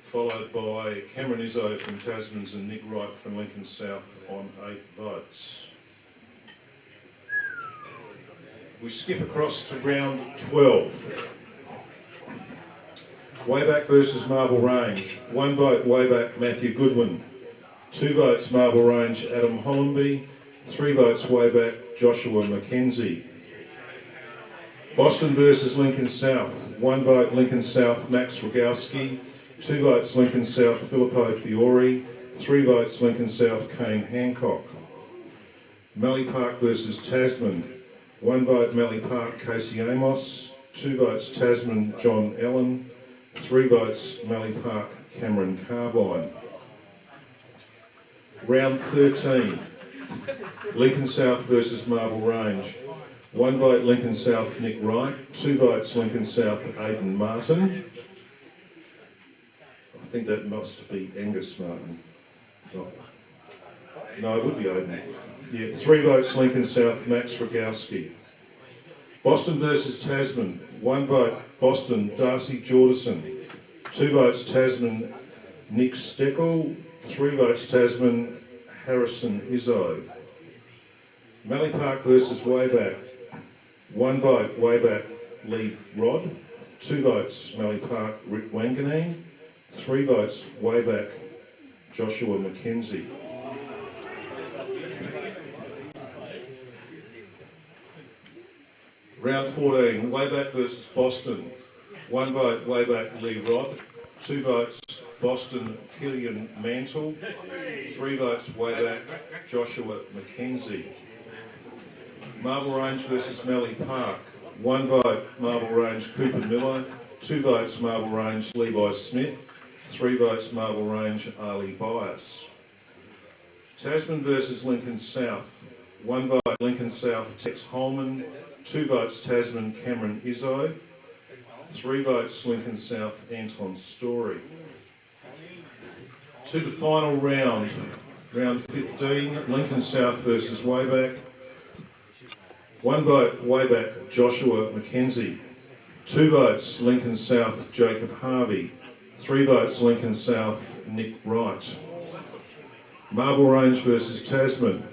followed by Cameron Izzo from Tasman's and Nick Wright from Lincoln South on 8 votes. We skip across to round 12. Wayback versus Marble Range. 1 vote Wayback, Matthew Goodwin. 2 votes Marble Range, Adam Hollenby. 3 votes Wayback, Joshua McKenzie. Boston versus Lincoln South. 1 vote Lincoln South, Max Rogowski. 2 votes Lincoln South, Filippo Fiore. 3 votes Lincoln South, Kane Hancock. Melly Park versus Tasman. 1 vote Melly Park, Casey Amos. 2 votes Tasman, John Allen. 3 votes Melly Park, Cameron Carbine. Round 13. Lincoln South versus Marble Range. 1 vote Lincoln South, Nick Wright. 2 votes Lincoln South, Aidan Martin. I think that must be Angus Martin. No, it would be Aidan. Yeah, 3 votes Lincoln South, Max Rogowski. Boston versus Tasman. 1 vote Boston, Darcy Jordison. 2 votes Tasman, Nick Steckel. 3 votes Tasman, Harrison Izzo. Melly Park versus Wayback. 1 vote Wayback, Lee Rod. 2 votes Melly Park, Rick Wanganeen. 3 votes Wayback, Joshua McKenzie. Round 14, Wayback versus Boston. 1 vote Wayback Lee Rod, 2 votes Boston Killian Mantle, 3 votes Wayback Joshua Mackenzie. Marble Range versus Mallee Park, 1 vote Marble Range Cooper Miller, 2 votes Marble Range Levi Smith, 3 votes Marble Range Ali Bias. Tasman versus Lincoln South, 1 vote Lincoln South Tex Holman, 2 votes Tasman Cameron Izzo, 3 votes Lincoln South Anton Story. To the final round, round 15, Lincoln South versus Wayback. 1 vote Wayback Joshua Mackenzie, 2 votes Lincoln South Jacob Harvey, 3 votes Lincoln South Nick Wright. Marble Range versus Tasman,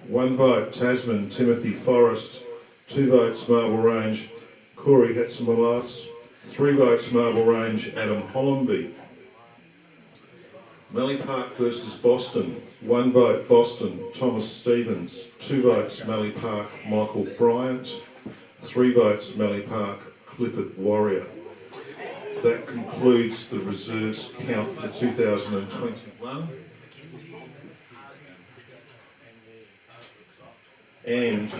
1 vote Tasman Timothy Forrest, 2 votes Marble Range Corey Hatzamalas, 3 votes Marble Range Adam Hollenby. Mallee Park versus Boston, 1 vote Boston Thomas Stevens, 2 votes Mallee Park Michael Bryant, 3 votes Mallee Park Clifford Warrior. That concludes the reserves count for 2021. And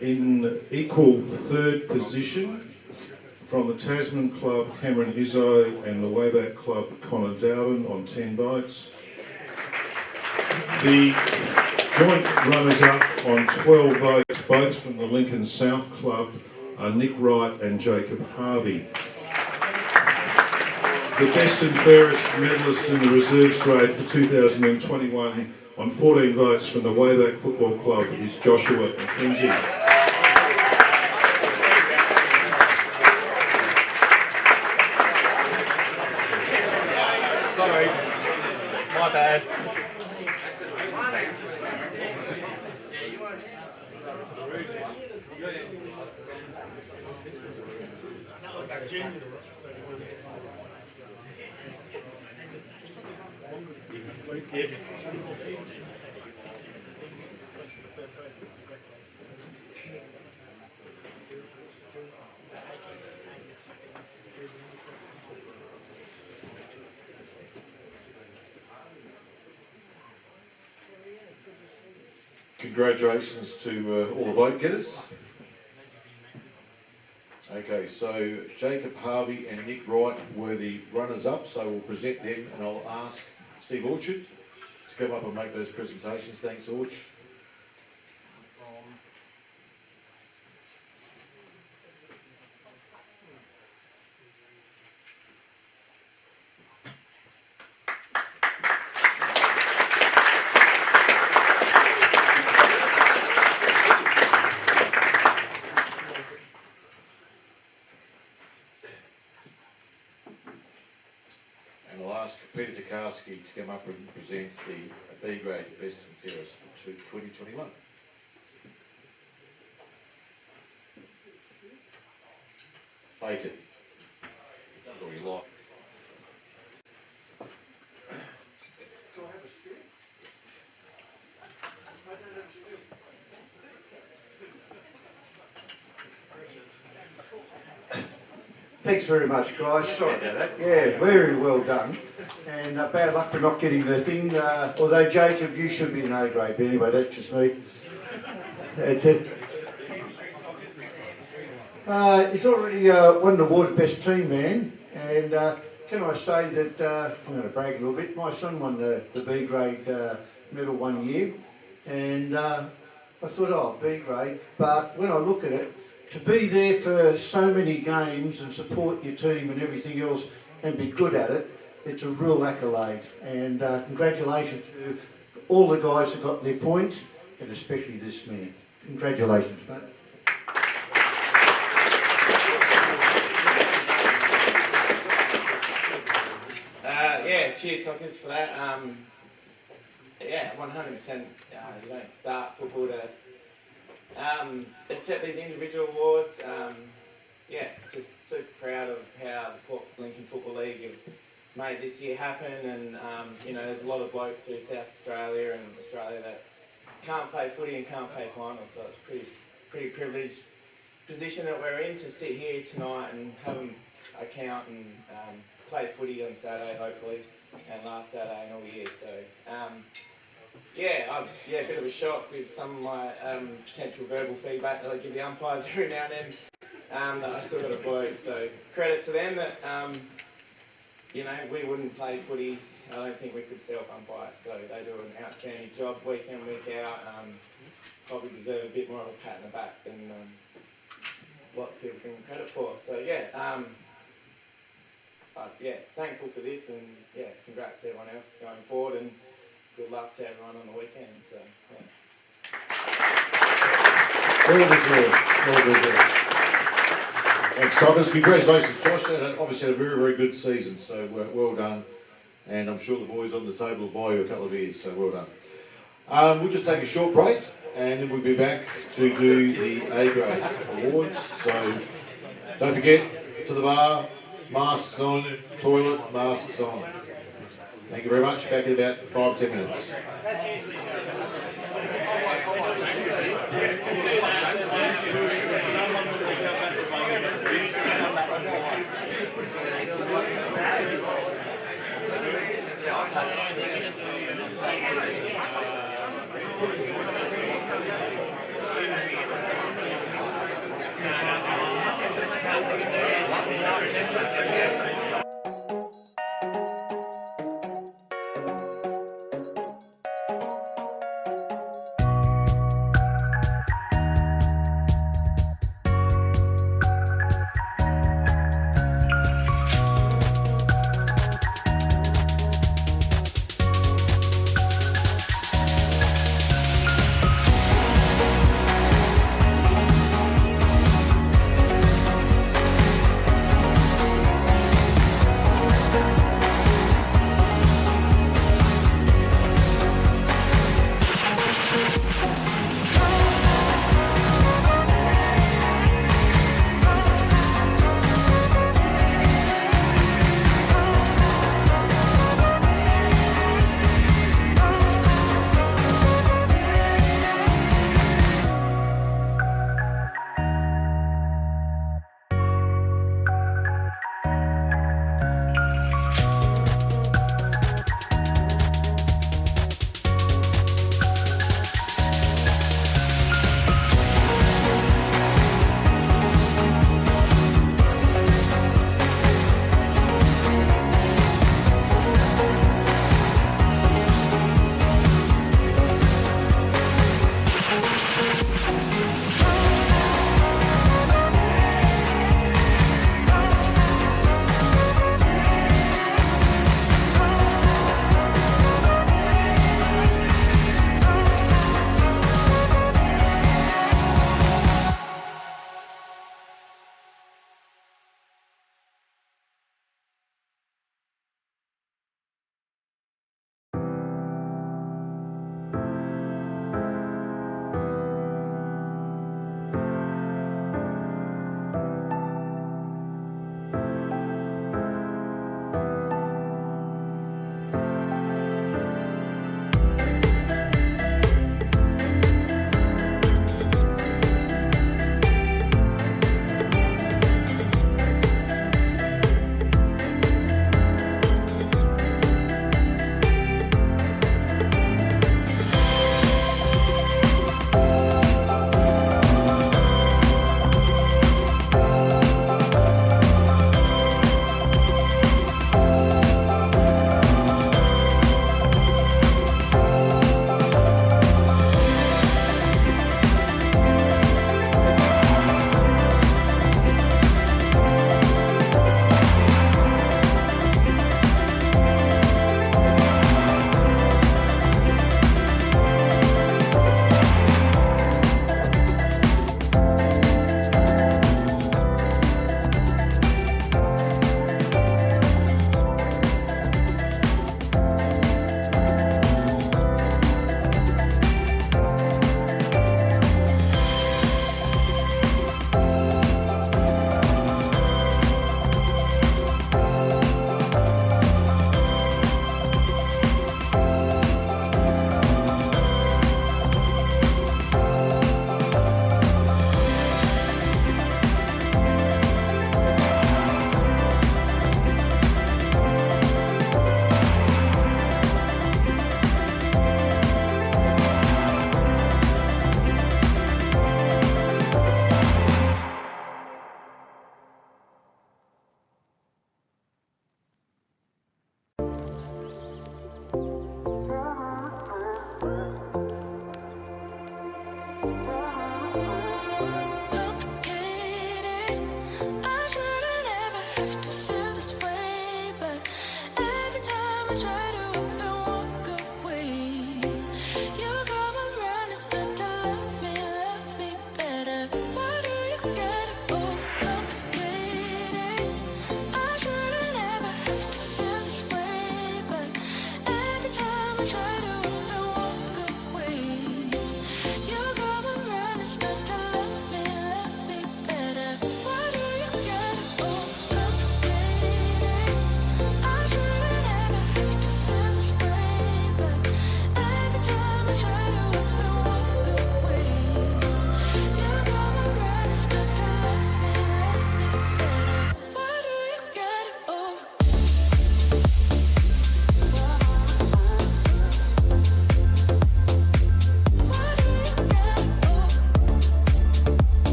in equal third position from the Tasman Club Cameron Izzo and the Wayback Club Connor Dowden on 10 votes. The joint runners-up on 12 votes, both from the Lincoln South Club, are Nick Wright and Jacob Harvey. The best and fairest medalist in the reserves grade for 2021 on 14 votes from the Wayback Football Club is Joshua Mackenzie. Sorry, my bad. Congratulations to all the vote getters. Okay, so Jacob Harvey and Nick Wright were the runners-up, so we'll present them and I'll ask Steve Orchard to come up and make those presentations. Thanks, Orch. And I'll ask Peter Tokarski to come up and present the B grade best and fairest for 2021. Fake it. Or you like. Thanks very much, guys. Sorry about that. Yeah, very well done. And bad luck for not getting the thing. Although, Jacob, you should be an A grade, but anyway, that's just me. He's already won the award of Best Team Man. And can I say that, I'm going to brag a little bit, my son won the B grade medal 1 year. And I thought, oh, B grade. But when I look at it, to be there for so many games and support your team and everything else and be good at it, it's a real accolade. And congratulations to all the guys that got their points, and especially this man. Congratulations, mate. Yeah, cheers, Tockers, for that. Yeah, 100%. You don't start football to accept these individual awards. Yeah, just super proud of how the Port Lincoln Football League have made this year happen, and you know, there's a lot of blokes through South Australia and Australia that can't play footy and can't play finals, so it's pretty privileged position that we're in to sit here tonight and have a count and play footy on Saturday, hopefully, and last Saturday and all year. So, a bit of a shock with some of my potential verbal feedback that I give the umpires every now and then. That I still got a bloke. So credit to them that we wouldn't play footy. I don't think we could self-umpire. So they do an outstanding job week in, week out. Probably deserve a bit more of a pat on the back than lots of people give them credit for. So thankful for this, and congrats to everyone else going forward, and good luck to everyone on the weekend. So Well deserved. Thanks, Thomas. Congratulations, Josh. Obviously had a very, very good season, so well done. And I'm sure the boys on the table will buy you a couple of beers, so well done. We'll just take a short break, and then we'll be back to do the A grade awards. So don't forget, to the bar, masks on, toilet, masks on. Thank you very much. Back in about 5-10 minutes.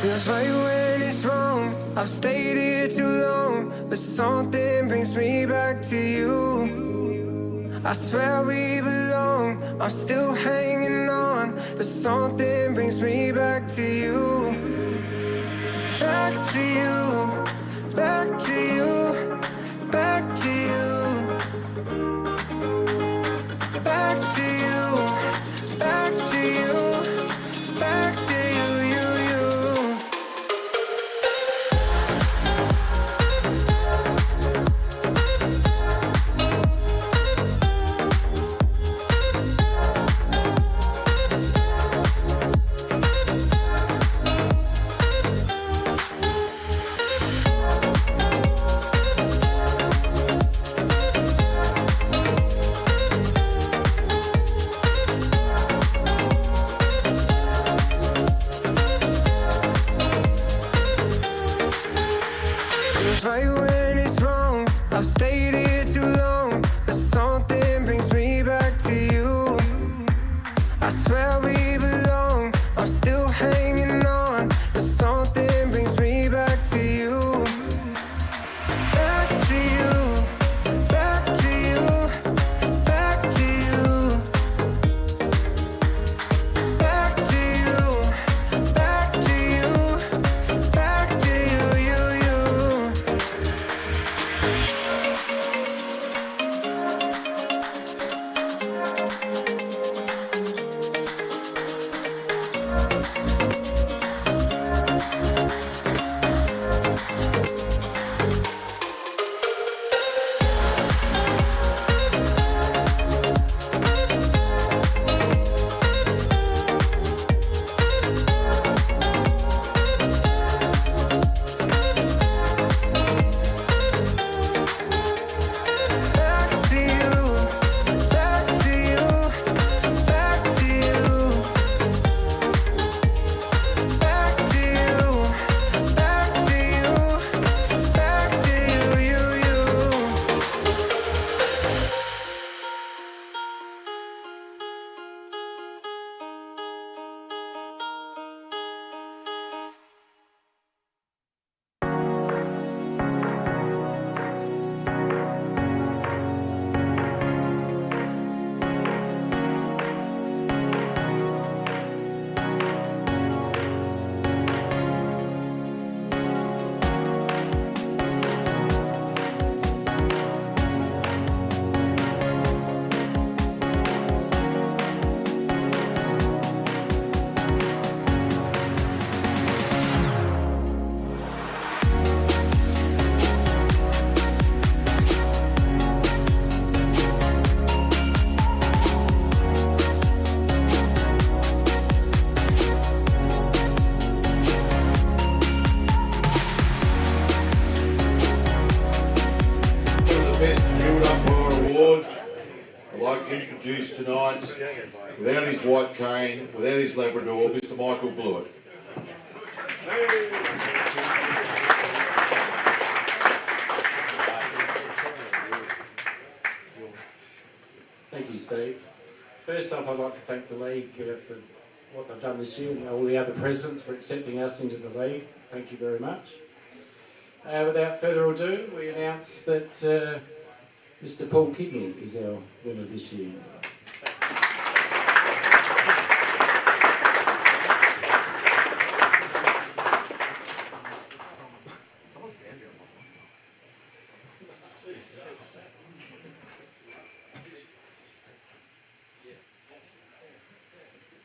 Feels right when it's wrong. I've stayed here too long, but something brings me back to you. I swear we belong. I'm still hanging on, but something brings me back to you. Back to you, back to you, back to you, back to you, back to you, back to you, you, you. Feels right when it's wrong. I've stayed here too long, but something brings me back to you. I swear we belong. I'm still hanging on, but something brings me back to you. Back to you, back to you, back to you, back to you, back to you, back to you, you, you. Back to you, back to you, back to you, back to you, back to you, back to you, you, you. For the best field umpire award, I'd like to introduce tonight, without his white cane, without his Labrador, Mr. Michael Blewett. Thank you, Steve. First off, I'd like to thank the league for what they've done this year, and all the other presidents for accepting us into the league. Thank you very much. Without further ado, we announce that Mr. Paul Kidney is our winner this year.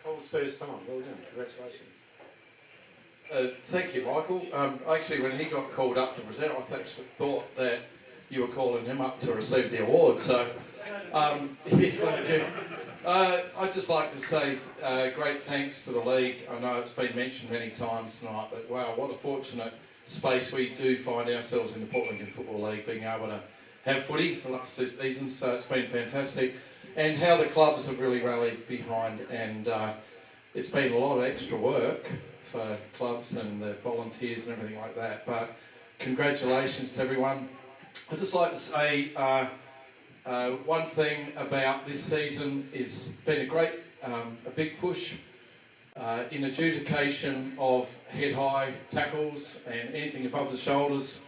Paul's first time. Well done. Congratulations. Thank you, Michael. Actually, when he got called up to present, I thought that you were calling him up to receive the award. So, yes, thank you. I'd just like to say great thanks to the league. I know it's been mentioned many times tonight, but wow, what a fortunate space we do find ourselves in the Port Lincoln Football League, being able to have footy for the last 2 seasons. So it's been fantastic, and how the clubs have really rallied behind, and it's been a lot of extra work for clubs and the volunteers and everything like that. But congratulations to everyone. I'd just like to say one thing about this season is been a great, a big push in adjudication of head-high tackles and anything above the shoulders.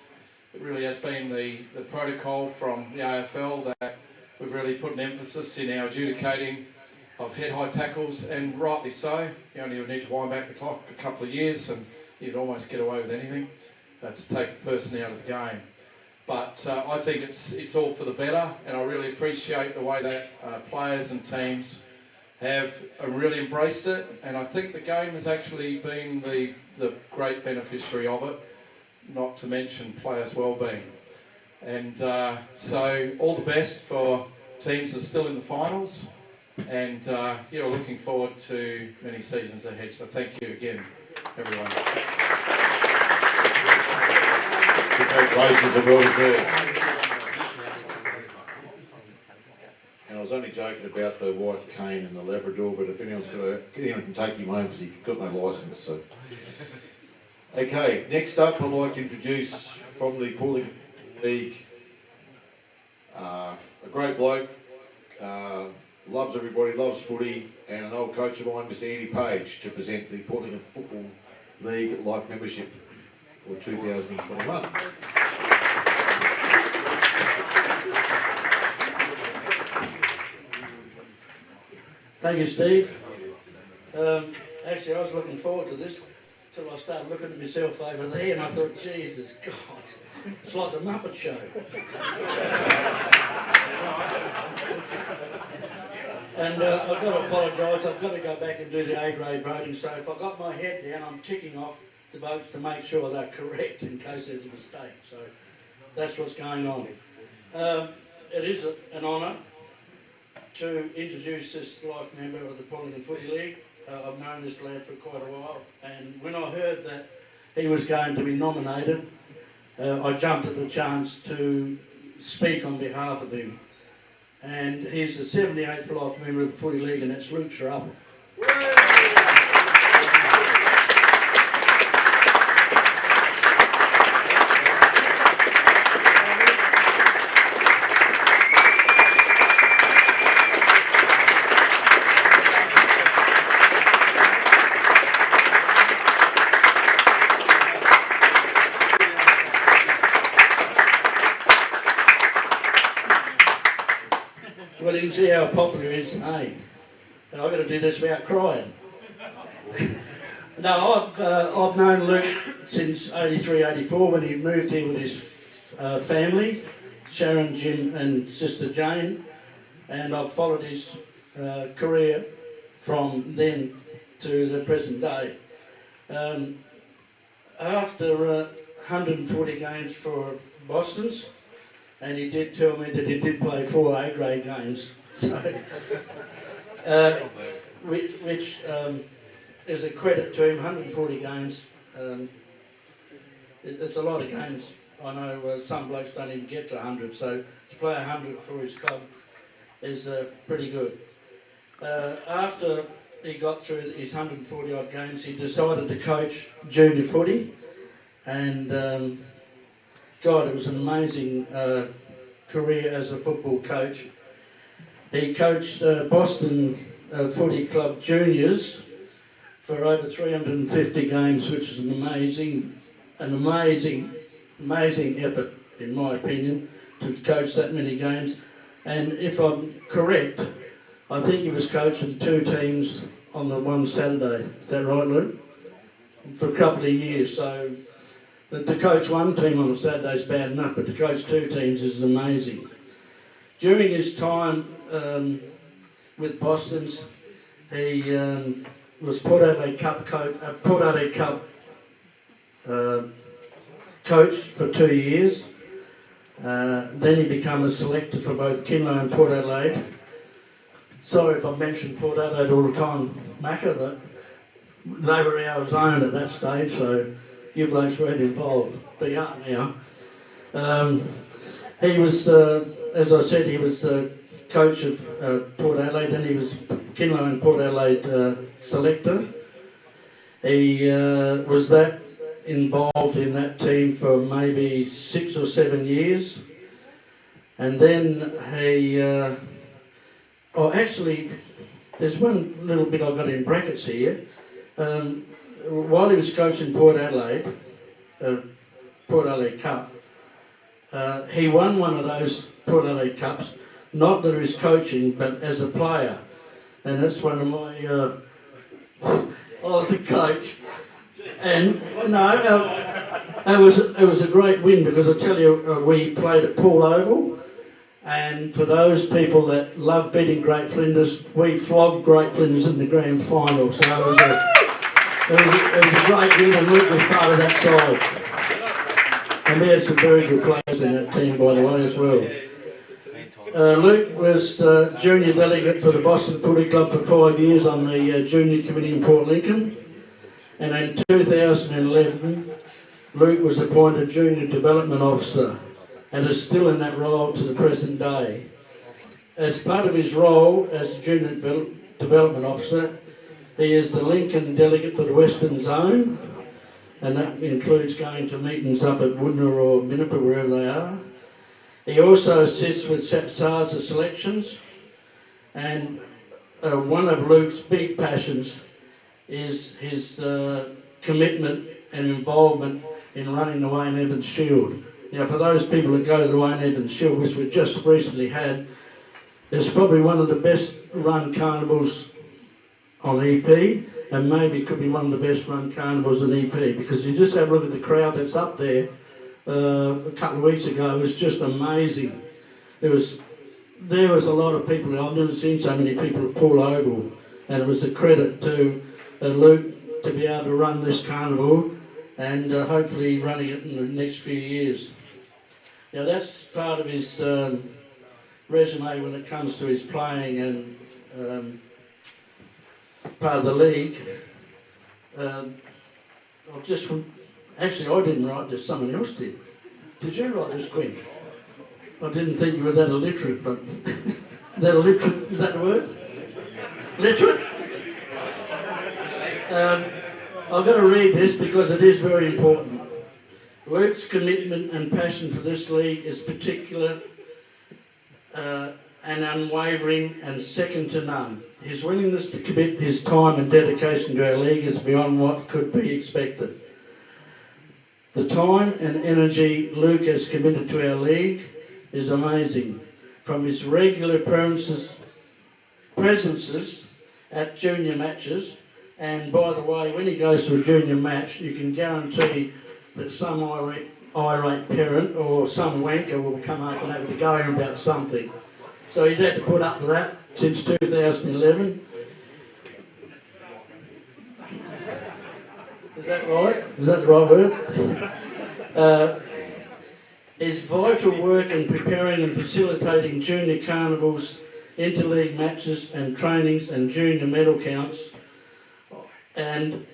It really has been the protocol from the AFL that we've really put an emphasis in our adjudicating of head-high tackles, and rightly so. You only would need to wind back the clock a couple of years and you'd almost get away with anything to take a person out of the game. But I think it's all for the better, and I really appreciate the way that players and teams have really embraced it, and I think the game has actually been the great beneficiary of it, not to mention players' well-being. And so all the best for teams that are still in the finals, and we're looking forward to many seasons ahead. So thank you again, everyone. Congratulations and well deserved. And I was only joking about the white cane and the Labrador, but if anyone can take him home because he's got no licence. So. Okay, next up I'd like to introduce from the Port Lincoln League a great bloke, loves everybody, loves footy, and an old coach of mine, Mr. Andy Page, to present the Port Lincoln Football League Life Membership for 2021. Thank you, Steve. Actually, I was looking forward to this till I started looking at myself over there, and I thought, Jesus God, it's like the Muppet Show. And I've got to apologise, I've got to go back and do the A-grade voting, so if I got my head down, I'm ticking off the votes to make sure they're correct in case there's a mistake. So that's what's going on. It is an honour to introduce this life member of the Port Lincoln Footy League. I've known this lad for quite a while, and when I heard that he was going to be nominated, I jumped at the chance to speak on behalf of him. And he's the 78th life member of the Footy League, and that's Luke Sharp. Well, you can see how popular he is. Hey, I've got to do this without crying. No, I've known Luke since 83, 84 when he moved here with his family, Sharon, Jim and sister Jane, and I've followed his career from then to the present day. After 140 games for Boston's, and he did tell me that he did play 4 A-grade games, so, which is a credit to him. 140 games, it's a lot of games. I know some blokes don't even get to 100, so to play 100 for his club is pretty good. After he got through his 140 odd games, he decided to coach junior footy, and God, it was an amazing career as a football coach. He coached Boston Footy Club juniors for over 350 games, which is an amazing effort, in my opinion, to coach that many games. And if I'm correct, I think he was coaching 2 teams on the one Saturday. Is that right, Luke? For a couple of years. So to coach one team on a Saturday is bad enough, but to coach 2 teams is amazing. During his time with Boston's, he was Port Adelaide Cup coach for 2 years. Then he became a selector for both Kinlow and Port Adelaide. Sorry if I mention Port Adelaide all the time, Macca, but they were our zone at that stage, so you blokes weren't involved. They are now. He was, as I said, he was the coach of Port Adelaide, then he was Kinlow and Port Adelaide selector. He was involved in that team for maybe 6 or 7 years. And then he, actually, there's one little bit I've got in brackets here. while he was coaching Port Adelaide Cup, he won one of those Port Adelaide Cups, not that he was coaching, but as a player. And that's one of my, I was a coach. And no, it was a great win, because I tell you, we played at Poole Oval, and for those people that love beating Great Flinders, we flogged Great Flinders in the grand final. So it was a great win, and Luke was part of that side. And we had some very good players in that team, by the way, as well. Luke was junior delegate for the Boston Footy Club for 5 years on the junior committee in Port Lincoln. And in 2011, Luke was appointed Junior Development Officer and is still in that role to the present day. As part of his role as Junior Development Officer, he is the Lincoln Delegate for the Western Zone, and that includes going to meetings up at Woodner or Minnipa, wherever they are. He also assists with SAPSASA selections, and one of Luke's big passions is his commitment and involvement in running the Wayne Evans Shield. Now, for those people that go to the Wayne Evans Shield, which we just recently had, it's probably one of the best run carnivals on EP, and maybe could be one of the best run carnivals on EP, because you just have a look at the crowd that's up there. A couple of weeks ago, it was just amazing. There was a lot of people. I've never seen so many people at Poole Oval, and it was a credit to Luke to be able to run this carnival, and hopefully running it in the next few years. Now, that's part of his resume when it comes to his playing and part of the league. Actually, I didn't write this, someone else did. Did you write this, Quinn? I didn't think you were that illiterate, but that illiterate, is that the word? Literate? I've got to read this because it is very important. Luke's commitment and passion for this league is particular and unwavering and second to none. His willingness to commit his time and dedication to our league is beyond what could be expected. The time and energy Luke has committed to our league is amazing. From his regular presences at junior matches, and by the way, when he goes to a junior match, you can guarantee that some irate parent or some wanker will come up and have a go at him about something. So he's had to put up with that since 2011. Is that right? Is that the right word? His vital work in preparing and facilitating junior carnivals, interleague matches and trainings and junior medal counts, and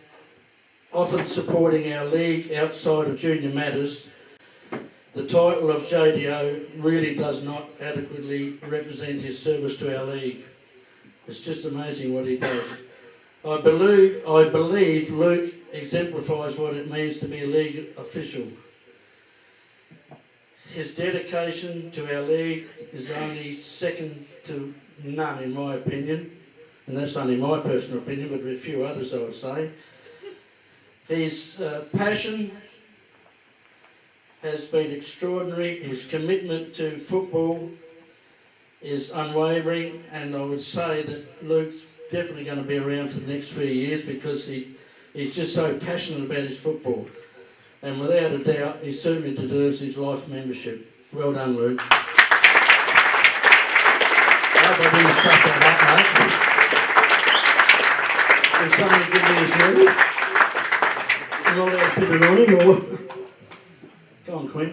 often supporting our league outside of junior matters. The title of JDO really does not adequately represent his service to our league. It's just amazing what he does. I believe Luke exemplifies what it means to be a league official. His dedication to our league is only second to none, in my opinion, and that's only my personal opinion, but a few others I would say. His passion has been extraordinary. His commitment to football is unwavering, and I would say that Luke's definitely going to be around for the next few years because he's just so passionate about his football. And without a doubt, he certainly deserves his life membership. Well done, Luke. I hope I didn't stuff that up, mate. Can someone give me his medal? Am I allowed to put it on him, or...? Go on, Quinn.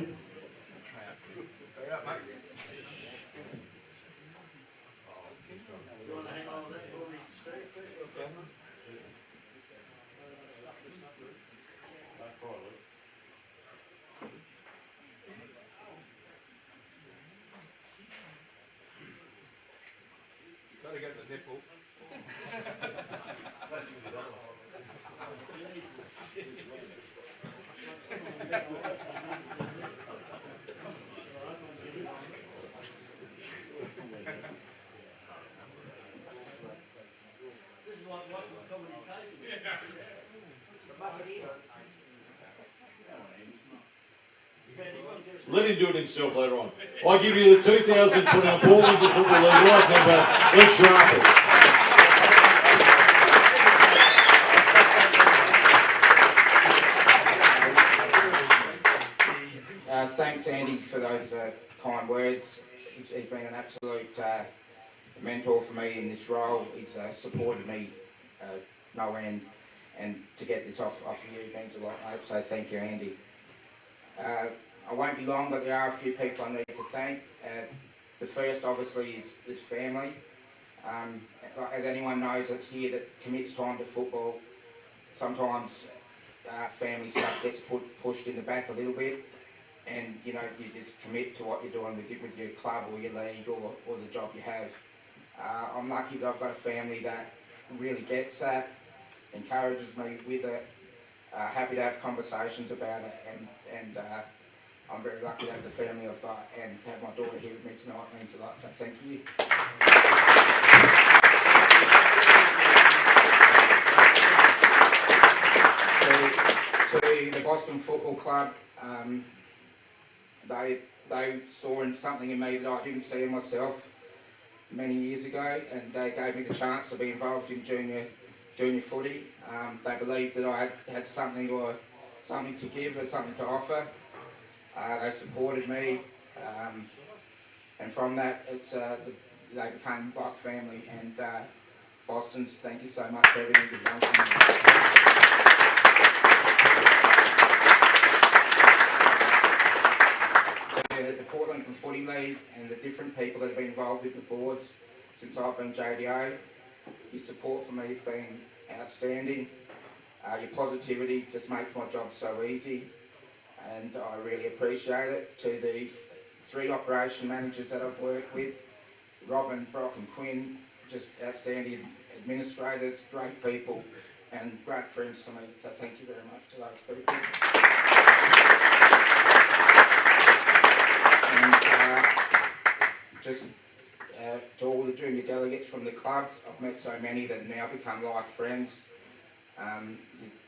Gotta get the nipple. This is like watching a comedy tape. Let him do it himself later on. I give you the 2021 Portland Football League Live member, Lee Sharple. Thanks, Andy, for those kind words. He's been an absolute mentor for me in this role. He's supported me no end, and to get this off you means a lot, mate. So thank you, Andy. I won't be long, but there are a few people I need to thank. The first, obviously, is family. As anyone knows that's here that commits time to football, sometimes family stuff gets pushed in the back a little bit, and you just commit to what you're doing with your club or your league or the job you have. I'm lucky that I've got a family that really gets that, encourages me with it, happy to have conversations about it, and I'm very lucky to have the family I've got, and to have my daughter here with me tonight means a lot, so thank you. To the Boston Football Club, they saw something in me that I didn't see in myself many years ago, and they gave me the chance to be involved in junior footy. They believed that I had something to give or something to offer. They supported me, and from that, they became like family. And Boston's, thank you so much for everything you've done for me. The Portland Footy League and the different people that have been involved with the boards since I've been JDO, your support for me has been outstanding. Your positivity just makes my job so easy, and I really appreciate it. To the 3 operation managers that I've worked with, Robin, Brock and Quinn, just outstanding administrators, great people and great friends to me, so thank you very much to those people. And to all the junior delegates from the clubs, I've met so many that have now become life friends.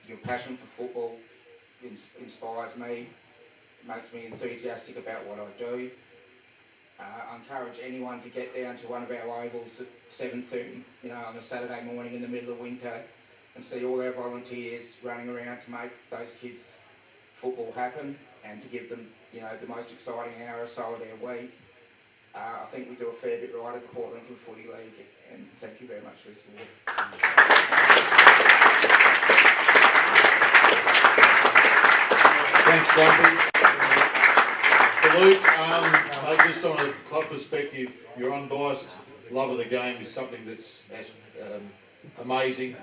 Your passion for football inspires me, makes me enthusiastic about what I do. I encourage anyone to get down to one of our ovals at 7:30, on a Saturday morning in the middle of winter, and see all our volunteers running around to make those kids football happen and to give them, the most exciting hour or so of their week. I think we do a fair bit right at the Portland Footy League, and thank you very much for your support. Thanks, Grumpy. Luke, just on a club perspective, your unbiased love of the game is something that's amazing.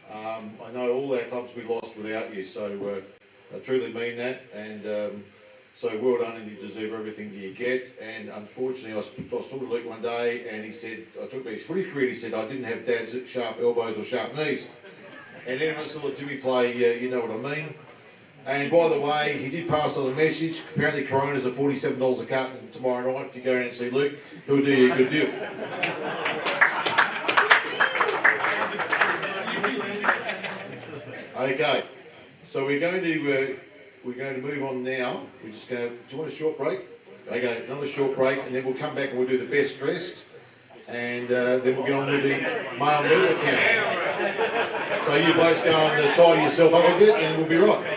I know all our clubs we lost without you, so I truly mean that. And so well done, and you deserve everything that you get. And unfortunately, I was talking to Luke one day, and he said, I took about his footy career, he said, I didn't have Dad's sharp elbows or sharp knees. And anyone that saw Jimmy play, you know what I mean. And by the way, he did pass on a message. Apparently Coronas are $47 a carton tomorrow night. If you go around and see Luke, he'll do you a good deal. Okay, so we're going to move on now. We're just going to, do you want a short break? Okay, another short break, and then we'll come back and we'll do the best dressed, and then we'll get on with the male medal account. So you both go and tidy yourself up a bit, and we'll be right.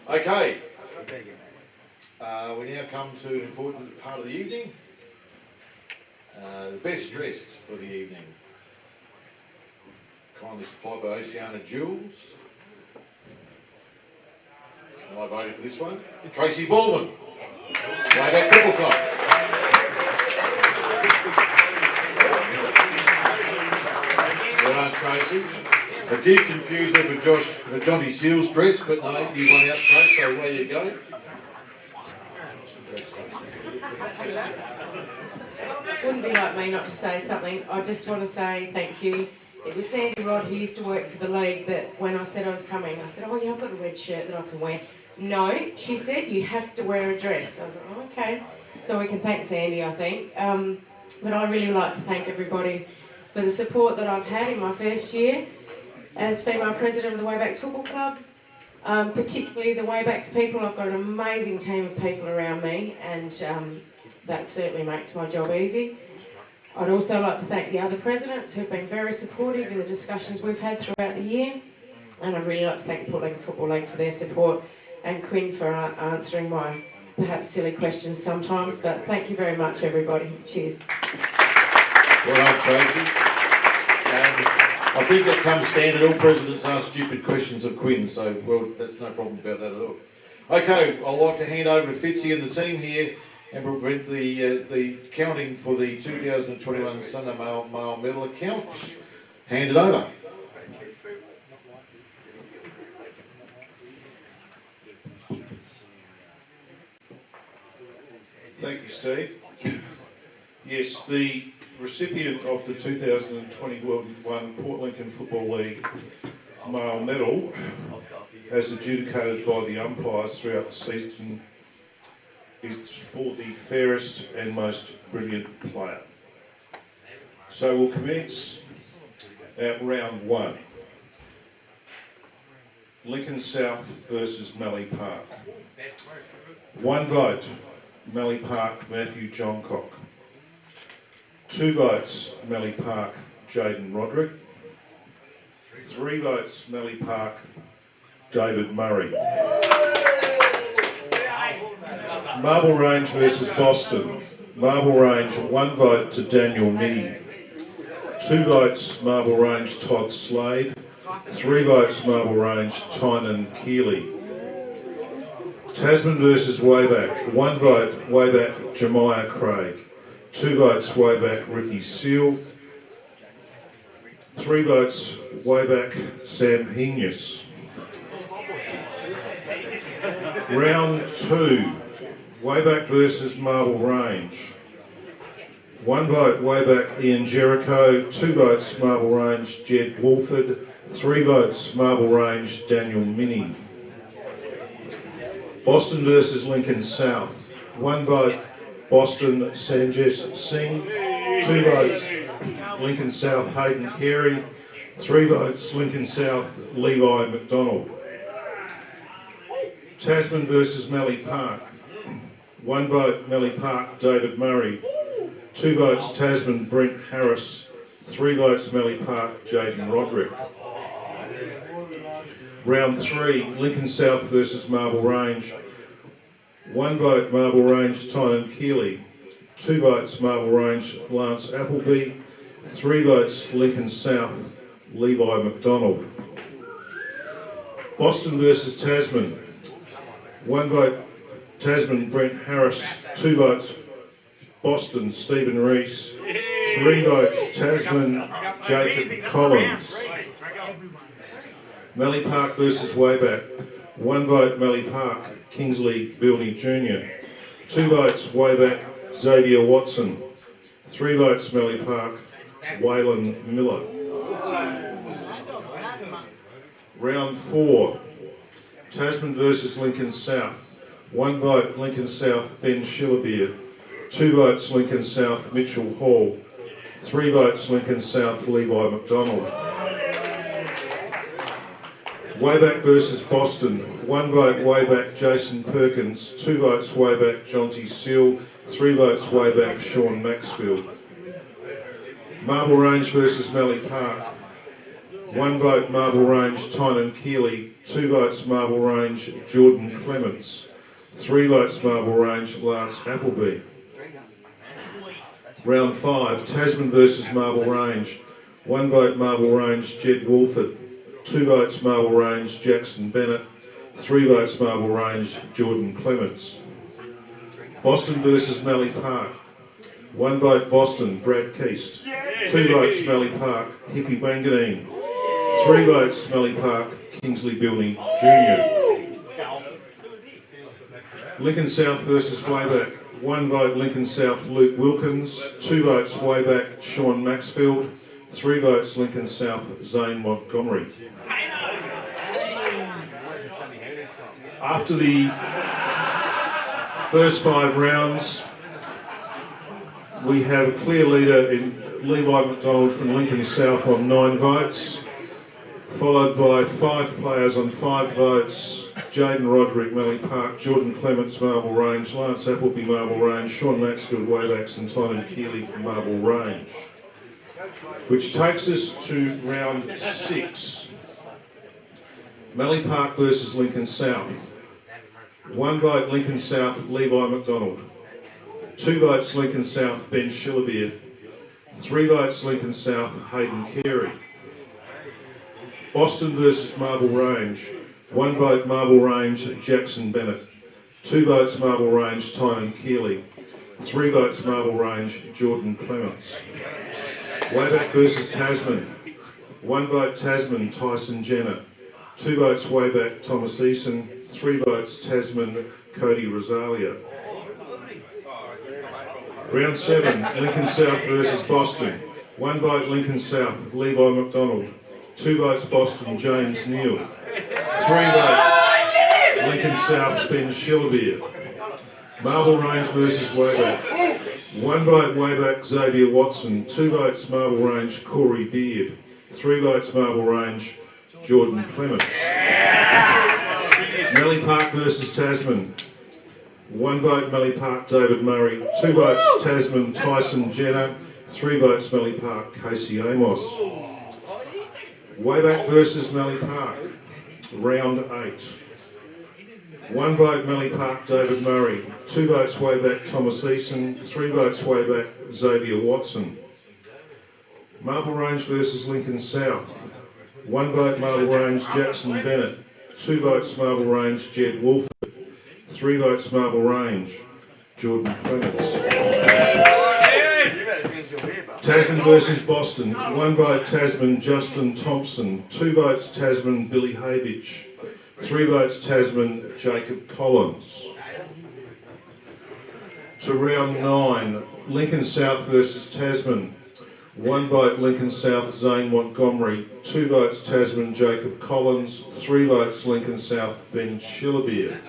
Okay. We now come to an important part of the evening. The best dressed for the evening. Kindly supplied by Oceana Jewels. Am I voting for this one? Tracy Ballman. Wayback Football Club. Well done, Tracy. I did confuse her for Johnny Seal's dress, but no, you won out, Trace, so away you go. Wouldn't be like me not to say something. I just want to say thank you. It was Sandy Rod, who used to work for the league, that when I said I was coming, I said, oh yeah, I've got a red shirt that I can wear. No, she said, you have to wear a dress. I was like, oh, okay. So we can thank Sandy, I think. But I really like to thank everybody for the support that I've had in my first year as female president of the Waybacks Football Club. Particularly the Waybacks people. I've got an amazing team of people around me, and that certainly makes my job easy. I'd also like to thank the other presidents who've been very supportive in the discussions we've had throughout the year, and I'd really like to thank the Port Lincoln Football League for their support, and Quinn for answering my perhaps silly questions sometimes, but thank you very much everybody. Cheers. Well done, Tracy. I think that comes standard. All presidents ask stupid questions of Quinn, so well, that's no problem about that at all. Okay, I'd like to hand over to Fitzy and the team here and present the counting for the 2021 Sunday Mail Medal account. Hand it over. Thank you, Steve. Yes, the recipient of the 2021 Port Lincoln Football League Male Medal, as adjudicated by the umpires throughout the season, is for the fairest and most brilliant player. So we'll commence at round one. Lincoln South versus Mallee Park. 1 vote, Mallee Park, Matthew Johncock. 2 votes, Mallee Park, Jaden Roderick. 3 votes, Mallee Park, David Murray. Marble Range versus Boston. Marble Range, 1 vote to Daniel Minnie. 2 votes, Marble Range, Todd Slade. 3 votes, Marble Range, Tynan Keeley. Tasman versus Wayback, 1 vote, Wayback, Jemiah Craig. 2 votes, Wayback, Ricky Seal. 3 votes, Wayback, Sam Henius. Round 2, Wayback versus Marble Range. 1 vote, Wayback, Ian Jericho. 2 votes, Marble Range, Jed Wolford. 3 votes, Marble Range, Daniel Minnie. Boston versus Lincoln South. 1 vote, Boston, Sanjesh Singh. 2 votes, Lincoln South, Hayden Carey. 3 votes, Lincoln South, Levi McDonald. Tasman versus Mallee Park. 1 vote, Mallee Park, David Murray. 2 votes, Tasman, Brent Harris. 3 votes, Mallee Park, Jaden Roderick. Round 3, Lincoln South versus Marble Range. 1 vote, Marble Range, Tynan Keeley. 2 votes, Marble Range, Lance Appleby. 3 votes, Lincoln South, Levi McDonald. Boston versus Tasman. 1 vote, Tasman, Brent Harris. 2 votes, Boston, Stephen Rees. 3 votes, Tasman, Jacob Collins. Mallee Park versus Wayback. 1 vote, Mallee Park, Kingsley Bilney Jr. 2 votes, Wayback, Xavier Watson. 3 votes, Mallee Park, Waylon Miller. Round 4, Tasman versus Lincoln South. 1 vote, Lincoln South, Ben Schillerbeer. 2 votes, Lincoln South, Mitchell Hall. 3 votes, Lincoln South, Levi McDonald. Wayback versus Boston. 1 vote, Wayback, Jason Perkins. 2 votes, Wayback, Jonty Seal. 3 votes, Wayback, Sean Maxfield. Marble Range versus Mallee Park. 1 vote Marble Range, Tynan Keeley. 2 votes Marble Range, Jordan Clements. 3 votes Marble Range, Lance Appleby. Round 5, Tasman versus Marble Range. 1 vote Marble Range, Jed Wolford. 2 votes Marble Range, Jackson Bennett. 3 votes Marble Range, Jordan Clements. Boston versus Mallee Park. 1 vote Boston, Brad Keast. 2 votes Mallee Park, Hippie Wanganeen. 3 votes Mallee Park, Kingsley Bilney Jr. Lincoln South versus Wayback. 1 vote Lincoln South, Luke Wilkins. 2 votes Wayback, Sean Maxfield. 3 votes Lincoln South, Zane Montgomery. After the first 5 rounds, we have a clear leader in Levi McDonald from Lincoln South on 9 votes, followed by 5 players on 5 votes: Jaden Roderick, Mallee Park; Jordan Clements, Marble Range; Lance Appleby, Marble Range; Sean Maxfield, Waybacks; and Tynan Keeley from Marble Range. Which takes us to round 6. Mallee Park versus Lincoln South. 1 vote Lincoln South, Levi McDonald. 2 votes Lincoln South, Ben Shillabeer. 3 votes Lincoln South, Hayden Carey. Boston versus Marble Range. 1 vote Marble Range, Jackson Bennett. 2 votes Marble Range, Tynan Keeley. 3 votes Marble Range, Jordan Clements. Wayback versus Tasman. 1 vote Tasman, Tyson Jenner. 2 votes Wayback, Thomas Eason. 3 votes Tasman, Cody Rosalia. Round 7, Lincoln South versus Boston. 1 vote Lincoln South, Levi McDonald. 2 votes Boston, James Neal. 3 votes Lincoln South, Ben Shillabeer. Marble Range versus Wayback. 1 vote Wayback, Xavier Watson. 2 votes Marble Range, Corey Beard. 3 votes Marble Range, Jordan Clements. Mallee Park versus Tasman. 1 vote Mallee Park, David Murray. 2 votes Tasman, Tyson Jenner. 3 votes Mallee Park, Casey Amos. Wayback versus Mallee Park. Round 8. 1 vote Mallee Park, David Murray. 2 votes Wayback, Thomas Eason. 3 votes Wayback, Xavier Watson. Marble Range versus Lincoln South. 1 vote Marble Range, Jackson Bennett. 2 votes Marble Range, Jed Wolford. 3 votes Marble Range, Jordan Clements. Tasman versus Boston. 1 vote Tasman, Justin Thompson. 2 votes Tasman, Billy Habich. 3 votes Tasman, Jacob Collins. To round 9, Lincoln South versus Tasman. 1 vote Lincoln South, Zane Montgomery. 2 votes Tasman, Jacob Collins. 3 votes Lincoln South, Ben Shillabeer.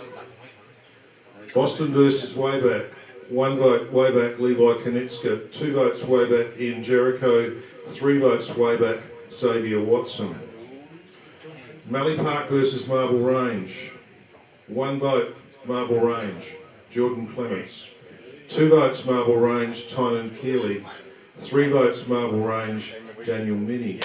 Boston versus Wayback. 1 vote Wayback, Levi Konitska. 2 votes Wayback, Ian Jericho. 3 votes Wayback, Xavier Watson. Mallee Park versus Marble Range. 1 vote Marble Range, Jordan Clements. 2 votes Marble Range, Tynan Keeley. 3 votes Marble Range, Daniel Minnie.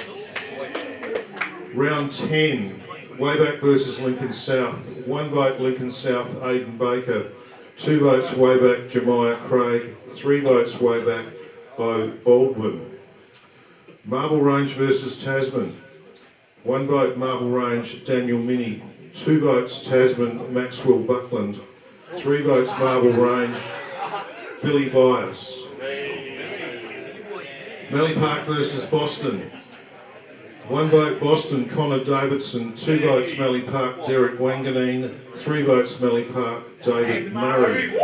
Round 10, Wayback versus Lincoln South. 1 vote Lincoln South, Aidan Baker. 2 votes Wayback, Jemiah Craig. 3 votes Wayback, Bo Baldwin. Marble Range versus Tasman. 1 vote Marble Range, Daniel Minnie. 2 votes Tasman, Maxwell Buckland. 3 votes Marble Range, Billy Bias. Mallee Park versus Boston. 1 vote Boston, Connor Davidson. 2 votes Mallee Park, Derek Wanganeen. 3 votes Mallee Park, David Murray.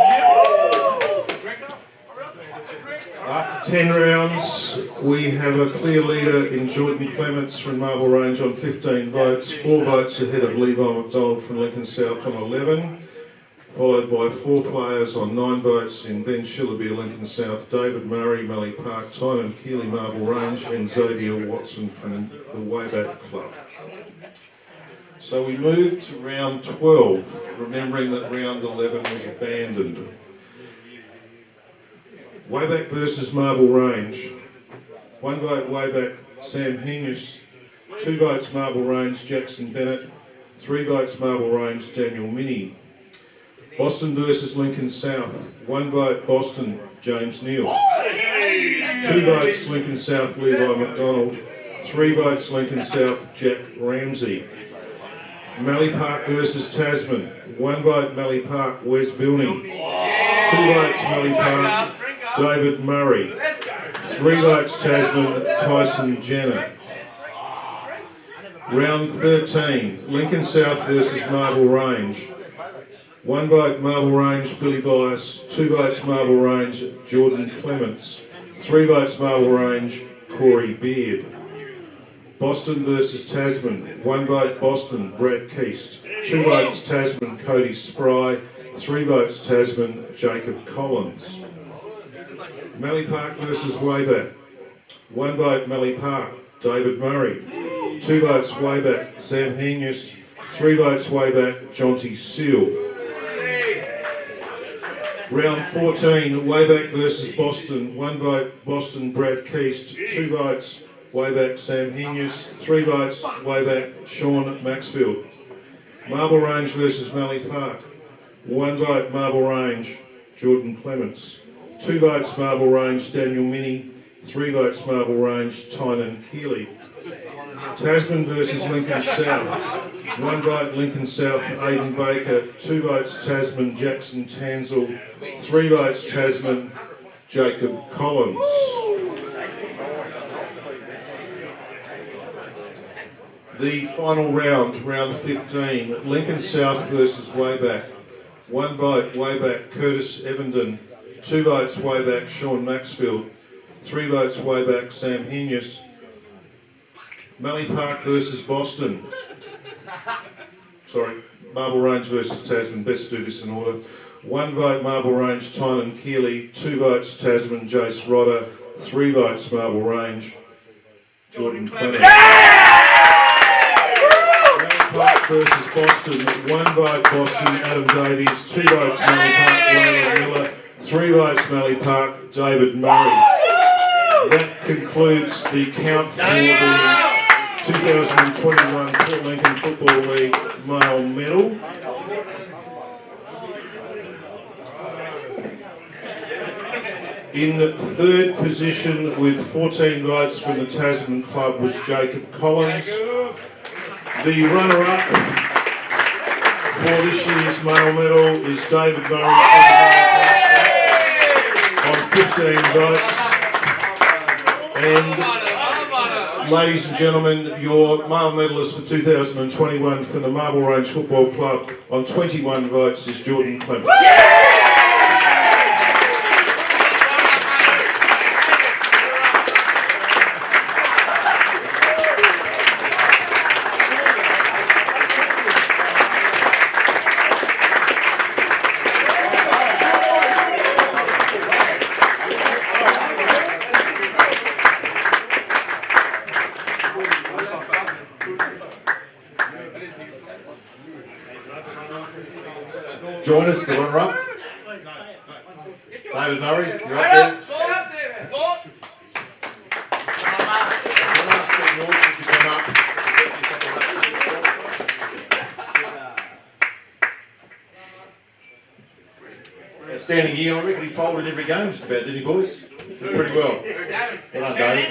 After 10 rounds, we have a clear leader in Jordan Clements from Marble Range on 15 votes, 4 votes ahead of Levi McDonald from Lincoln South on 11, followed by 4 players on 9 votes in Ben Shillabeer, Lincoln South, David Murray, Mallee Park, Tynan Keeley, Marble Range, and Xavier Watson from the Wayback Club. So we move to round 12, remembering that round 11 was abandoned. Wayback versus Marble Range. 1 vote Wayback, Sam Henius. 2 votes Marble Range, Jackson Bennett. 3 votes Marble Range, Daniel Minnie. Boston versus Lincoln South. 1 vote Boston, James Neal. 2 votes Lincoln South, Levi McDonald. 3 votes Lincoln South, Jack Ramsey. Mallee Park versus Tasman. 1 vote Mallee Park, Wes Bilney. 2 votes Mallee Park, David Murray. 3 votes Tasman, Tyson Jenner. Round 13, Lincoln South versus Marble Range. 1 vote Marble Range, Billy Bias. 2 votes Marble Range, Jordan Clements. 3 votes Marble Range, Corey Beard. Boston versus Tasman. 1 vote Boston, Brad Keast. 2 votes Tasman, Cody Spry. 3 votes Tasman, Jacob Collins. Mallee Park versus Wayback. 1 vote Mallee Park, David Murray. 2 votes Wayback, Sam Henius. 3 votes Wayback, Jonty Seal. Round 14, Wayback versus Boston. 1 vote Boston, Brad Keast. 2 votes Wayback, Sam Henius. 3 votes Wayback, Sean Maxfield. Marble Range versus Mallee Park. 1 vote Marble Range, Jordan Clements. 2 votes Marble Range, Daniel Minnie. 3 votes Marble Range, Tynan Keeley. Tasman versus Lincoln South. 1 vote Lincoln South, Aidan Baker. 2 votes Tasman, Jackson Tansel. 3 votes Tasman, Jacob Collins. The final round, round 15, Lincoln South versus Wayback. 1 vote Wayback, Curtis Evenden. 2 votes Wayback, Sean Maxfield. 3 votes Wayback, Sam Henius. Mallee Park versus Boston. Sorry, Marble Range versus Tasman. Best do this in order. 1 vote Marble Range, Tynan Keeley. 2 votes Tasman, Jace Rodder. 3 votes Marble Range, Jordan Clements. Mallee Park versus Boston. 1 vote Boston, Adam Davies. 2 votes Mallee Park, Layla Miller. 3 votes Mallee Park, David Murray. That concludes the count for the 2021 Port Lincoln Football League male medal. In third position with 14 votes from the Tasman club was Jacob Collins. The runner-up for this year's male medal is David Murray on 15 votes. And ladies and gentlemen, your male medalist for 2021 from the Marble Range Football Club on 21 votes is Jordan Clements. Join us, the runner-up. David Murray, you're up there. Outstanding year, I reckon he folded every game just about, didn't he, boys? Did pretty well. Well done, David.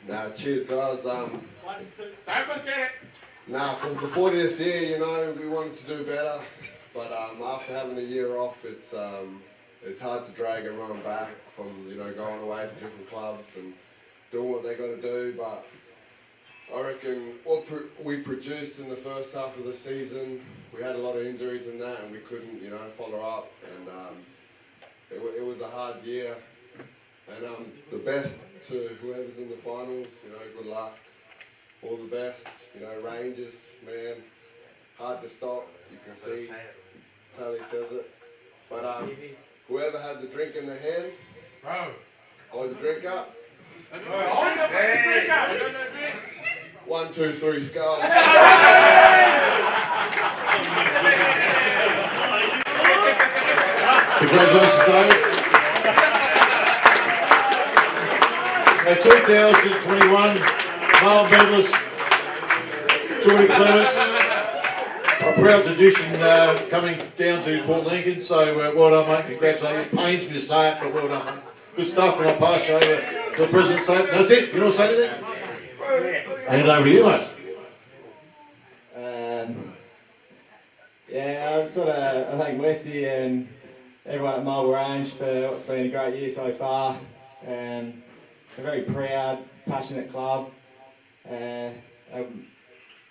Nah, cheers guys. Nah, for the 40th year, you know, we wanted to do better, but after having a year off, it's hard to drag everyone back from, you know, going away to different clubs and doing what they got to do. But I reckon what we produced in the first half of the season, we had a lot of injuries in that, and we couldn't, you know, follow up. And it was a hard year. And the best to whoever's in the finals, you know, good luck. All the best, you know, Rangers, man, hard to stop, you can see, Tally says it. But whoever had the drink in their hand, hold the drink up. 1, 2, 3, skull. Congratulations, Dave. 2021 Marlon medalist, Jordy Clements. A proud tradition coming down to Port Lincoln, so well done, mate. Congratulations. It pains me to say it, but well done, mate. Good stuff, and I'll pass you over to the President's statement. That's it. You want to say anything? Hand it over to you, mate. Yeah, I just want to thank Westy and everyone at Marble Range for what's been a great year so far. A very proud, passionate club.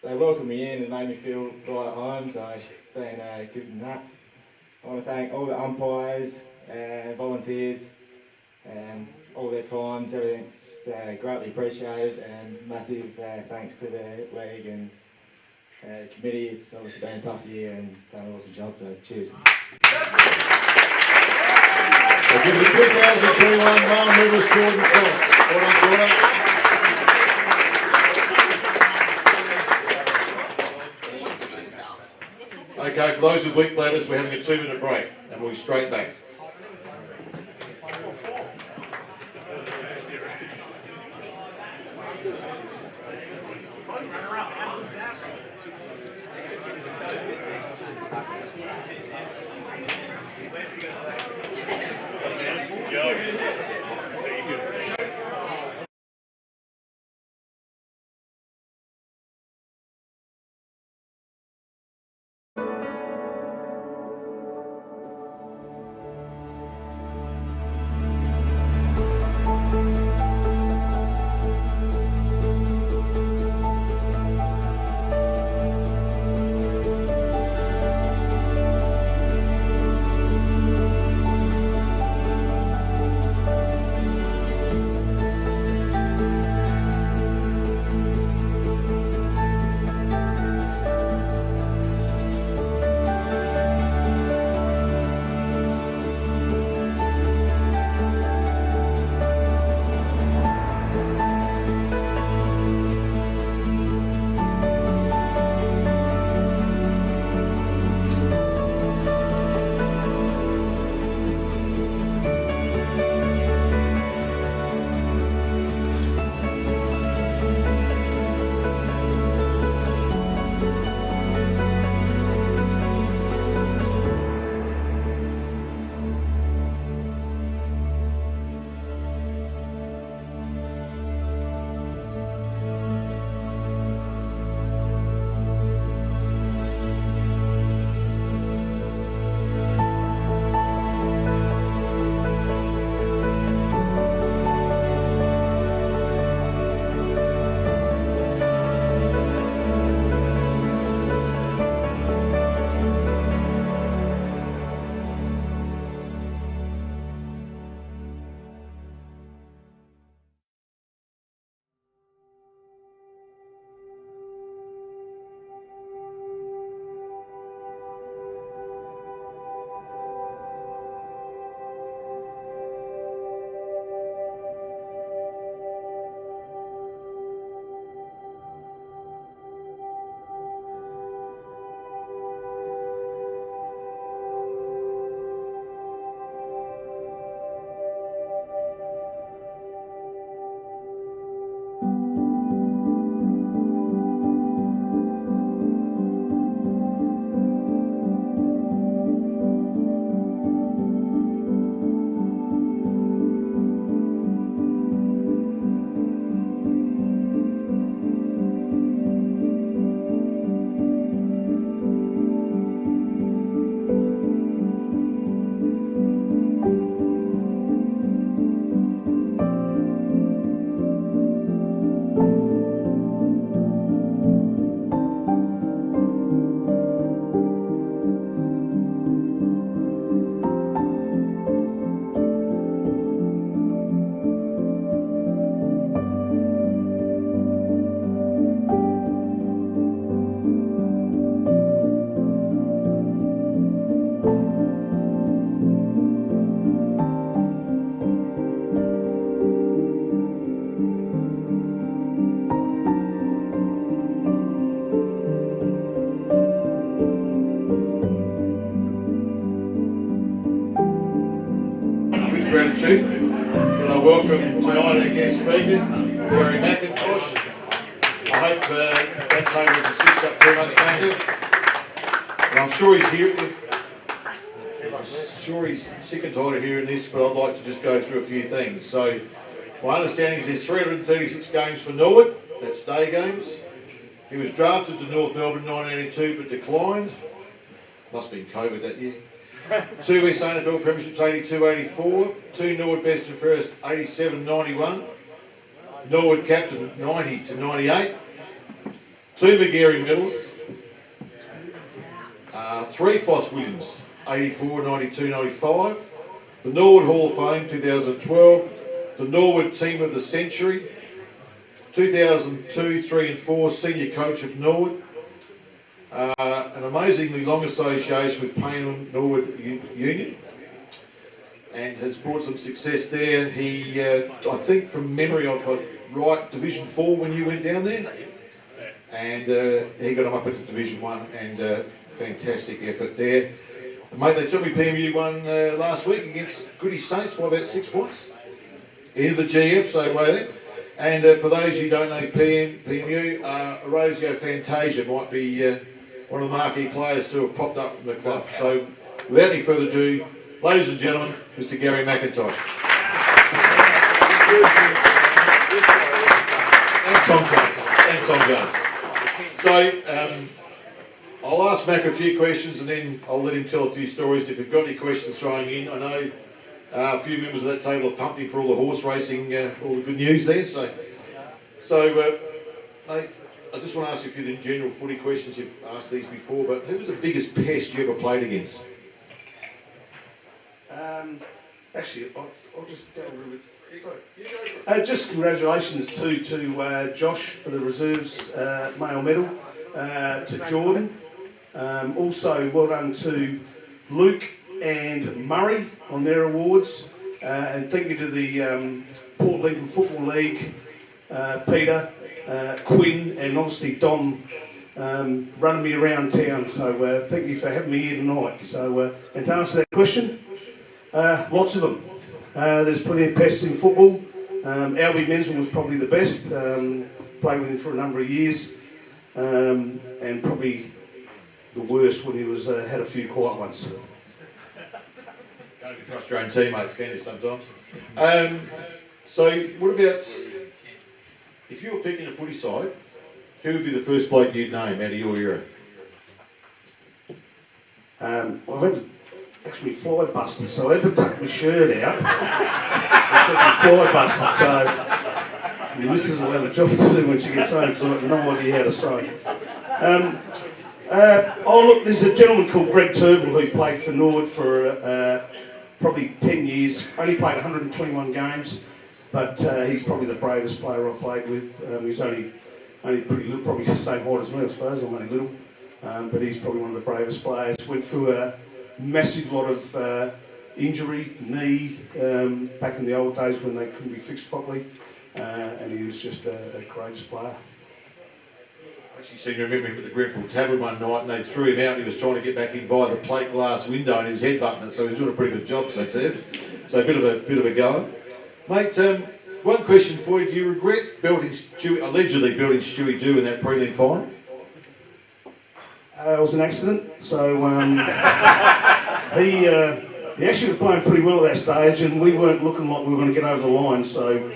They welcomed me in and made me feel right at home, so it's been good in that. I want to thank all the umpires and volunteers and all their times. Everything's just greatly appreciated, and massive thanks to the league and committee. It's obviously been a tough year and done an awesome job, so cheers. We'll give the 2021 Marlon medalist Jordan Clements. Well done, Jordan. Okay, for those with weak bladders, we're having a 2-minute break and we'll be straight back. welcome tonight our guest speaker, Gary McIntosh. I hope that table was stitched up too much, Macca. And I'm sure he's here. I'm sure he's sick and tired of hearing this, but I'd like to just go through a few things. So, my understanding is there's 336 games for Norwood. That's day games. He was drafted to North Melbourne in 1982 but declined. Must have been COVID that year. 2 West AFL Premierships 82-84, 2 Norwood Best and Fairest 87-91, Norwood Captain 90-98, 2 McGarry medals, 3 Foss Williams 84, 92, 95, the Norwood Hall of Fame 2012, the Norwood Team of the Century, 2002, 3 and 4 Senior Coach of Norwood, an amazingly long association with Payne Norwood Union, and has brought some success there. He, I think from memory of right, Division 4 when you went down there, and he got him up into Division 1, and fantastic effort there. Mate, they took me PMU one last week against Goody Saints by about 6 points. Into the GF, so away there. And for those who don't know PMU, Erasio Fantasia might be one of the marquee players to have popped up from the club. So without any further ado, ladies and gentlemen, Mr. Gary McIntosh. And Tom Jones. So I'll ask Mac a few questions and then I'll let him tell a few stories. If you've got any questions throwing in, I know a few members of that table have pumped him for all the horse racing, all the good news there. So mate, I just want to ask you a few general footy questions. You've asked these before, but who was the biggest pest you ever played against? Actually, I'll just go a little bit. Just congratulations to Josh for the reserves male medal, to Jordan. Also, well done to Luke and Murray on their awards, and thank you to the Port Lincoln Football League, Peter, Quinn, and obviously Dom running me around town. So thank you for having me here tonight. So and to answer that question, lots of them. There's plenty of pests in football. Albie Menzel was probably the best. Played with him for a number of years, and probably the worst when he was had a few quiet ones. Can't even trust your own teammates, can you, sometimes? So, what about, if you were picking a footy side, who would be the first bloke you'd name out of your era? I've had to actually fly busted, so I had to tuck my shirt out. Fly busted, so the missus will have a job to do when she gets home because I've got no idea how to sew. Oh look, there's a gentleman called Greg Turnbull who played for Norwood for probably 10 years, only played 121 games, but he's probably the bravest player I've played with. He's only pretty little, probably the same height as me, I suppose. I'm only little, but he's probably one of the bravest players. Went through a massive lot of injury, knee, back in the old days when they couldn't be fixed properly, and he was just a courageous player. I actually seem to remember him at the Grenfell Tavern one night and they threw him out and he was trying to get back in via the plate glass window and he was headbutting it, so he was doing a pretty good job, so Tabs. So a bit of a go. Mate, one question for you. Do you regret allegedly belting Stewie Dew in that prelim final? It was an accident, so he actually was playing pretty well at that stage and we weren't looking like we were going to get over the line, so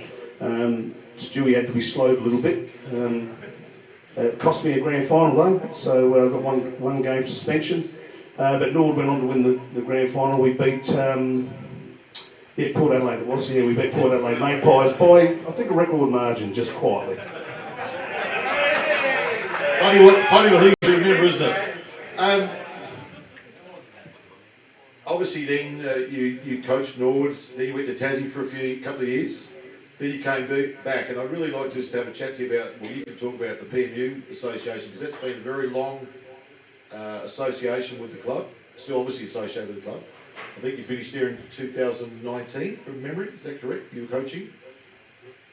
Stewie had to be slowed a little bit. It cost me a grand final though, so I got one game suspension. But Norwood went on to win the grand final. We beat Port Adelaide it was. Yeah, we beat Port Adelaide Magpies by I think a record margin, just quietly. Funny the things you remember, isn't it? Obviously then you coached Norwood, then you went to Tassie for a couple of years. Then you came back, and I'd really like just to have a chat to you about, well, you can talk about the PMU Association, because that's been a very long association with the club, still obviously associated with the club. I think you finished there in 2019, from memory, is that correct? You were coaching?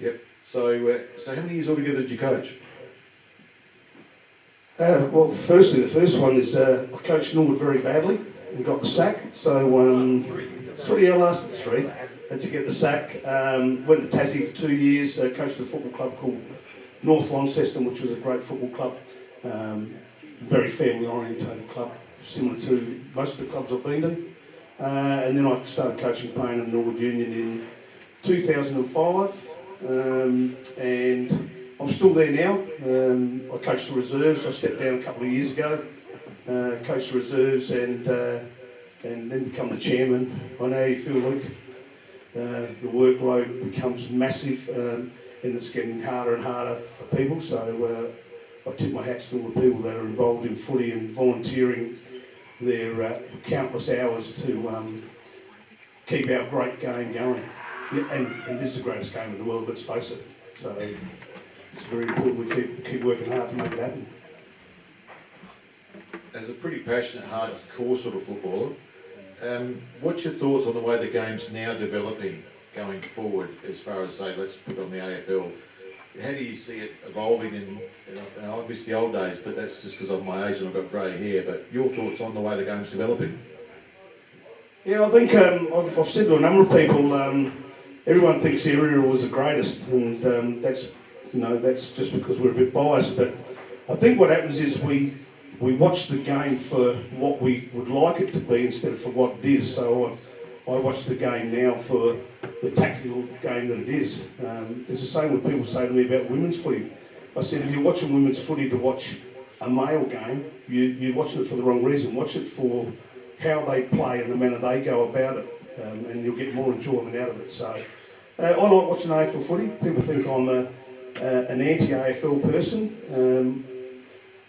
Yep. So how many years altogether did you coach? Well, firstly, the first one is I coached Norwood very badly and got the sack, so 3, I lasted 3. had to get the sack. Went to Tassie for 2 years, coached a football club called North Launceston, which was a great football club. Very family-orientated club, similar to most of the clubs I've been to. And then I started coaching Payne and Norwood Union in 2005, and I'm still there now. I coach the reserves. I stepped down a couple of years ago, coached the reserves, and then become the chairman. I know how you feel, Luke. The workload becomes massive, and it's getting harder and harder for people. So I tip my hats to all the people that are involved in footy and volunteering their countless hours to keep our great game going. Yeah, and this is the greatest game in the world, let's face it. So it's very important we keep working hard to make it happen. As a pretty passionate, hardcore sort of footballer, what's your thoughts on the way the game's now developing going forward, as far as, say, let's put on the AFL? How do you see it evolving? And I miss the old days, but that's just because of my age and I've got grey hair. But your thoughts on the way the game's developing? Yeah, I think I've said to a number of people, everyone thinks the era was the greatest, and that's just because we're a bit biased. But I think what happens is we watch the game for what we would like it to be instead of for what it is. So I watch the game now for the tactical game that it is. It's the same what people say to me about women's footy. I said, if you're watching women's footy to watch a male game, you're watching it for the wrong reason. Watch it for how they play and the manner they go about it, and you'll get more enjoyment out of it. So I like watching AFL footy. People think I'm an anti-AFL person.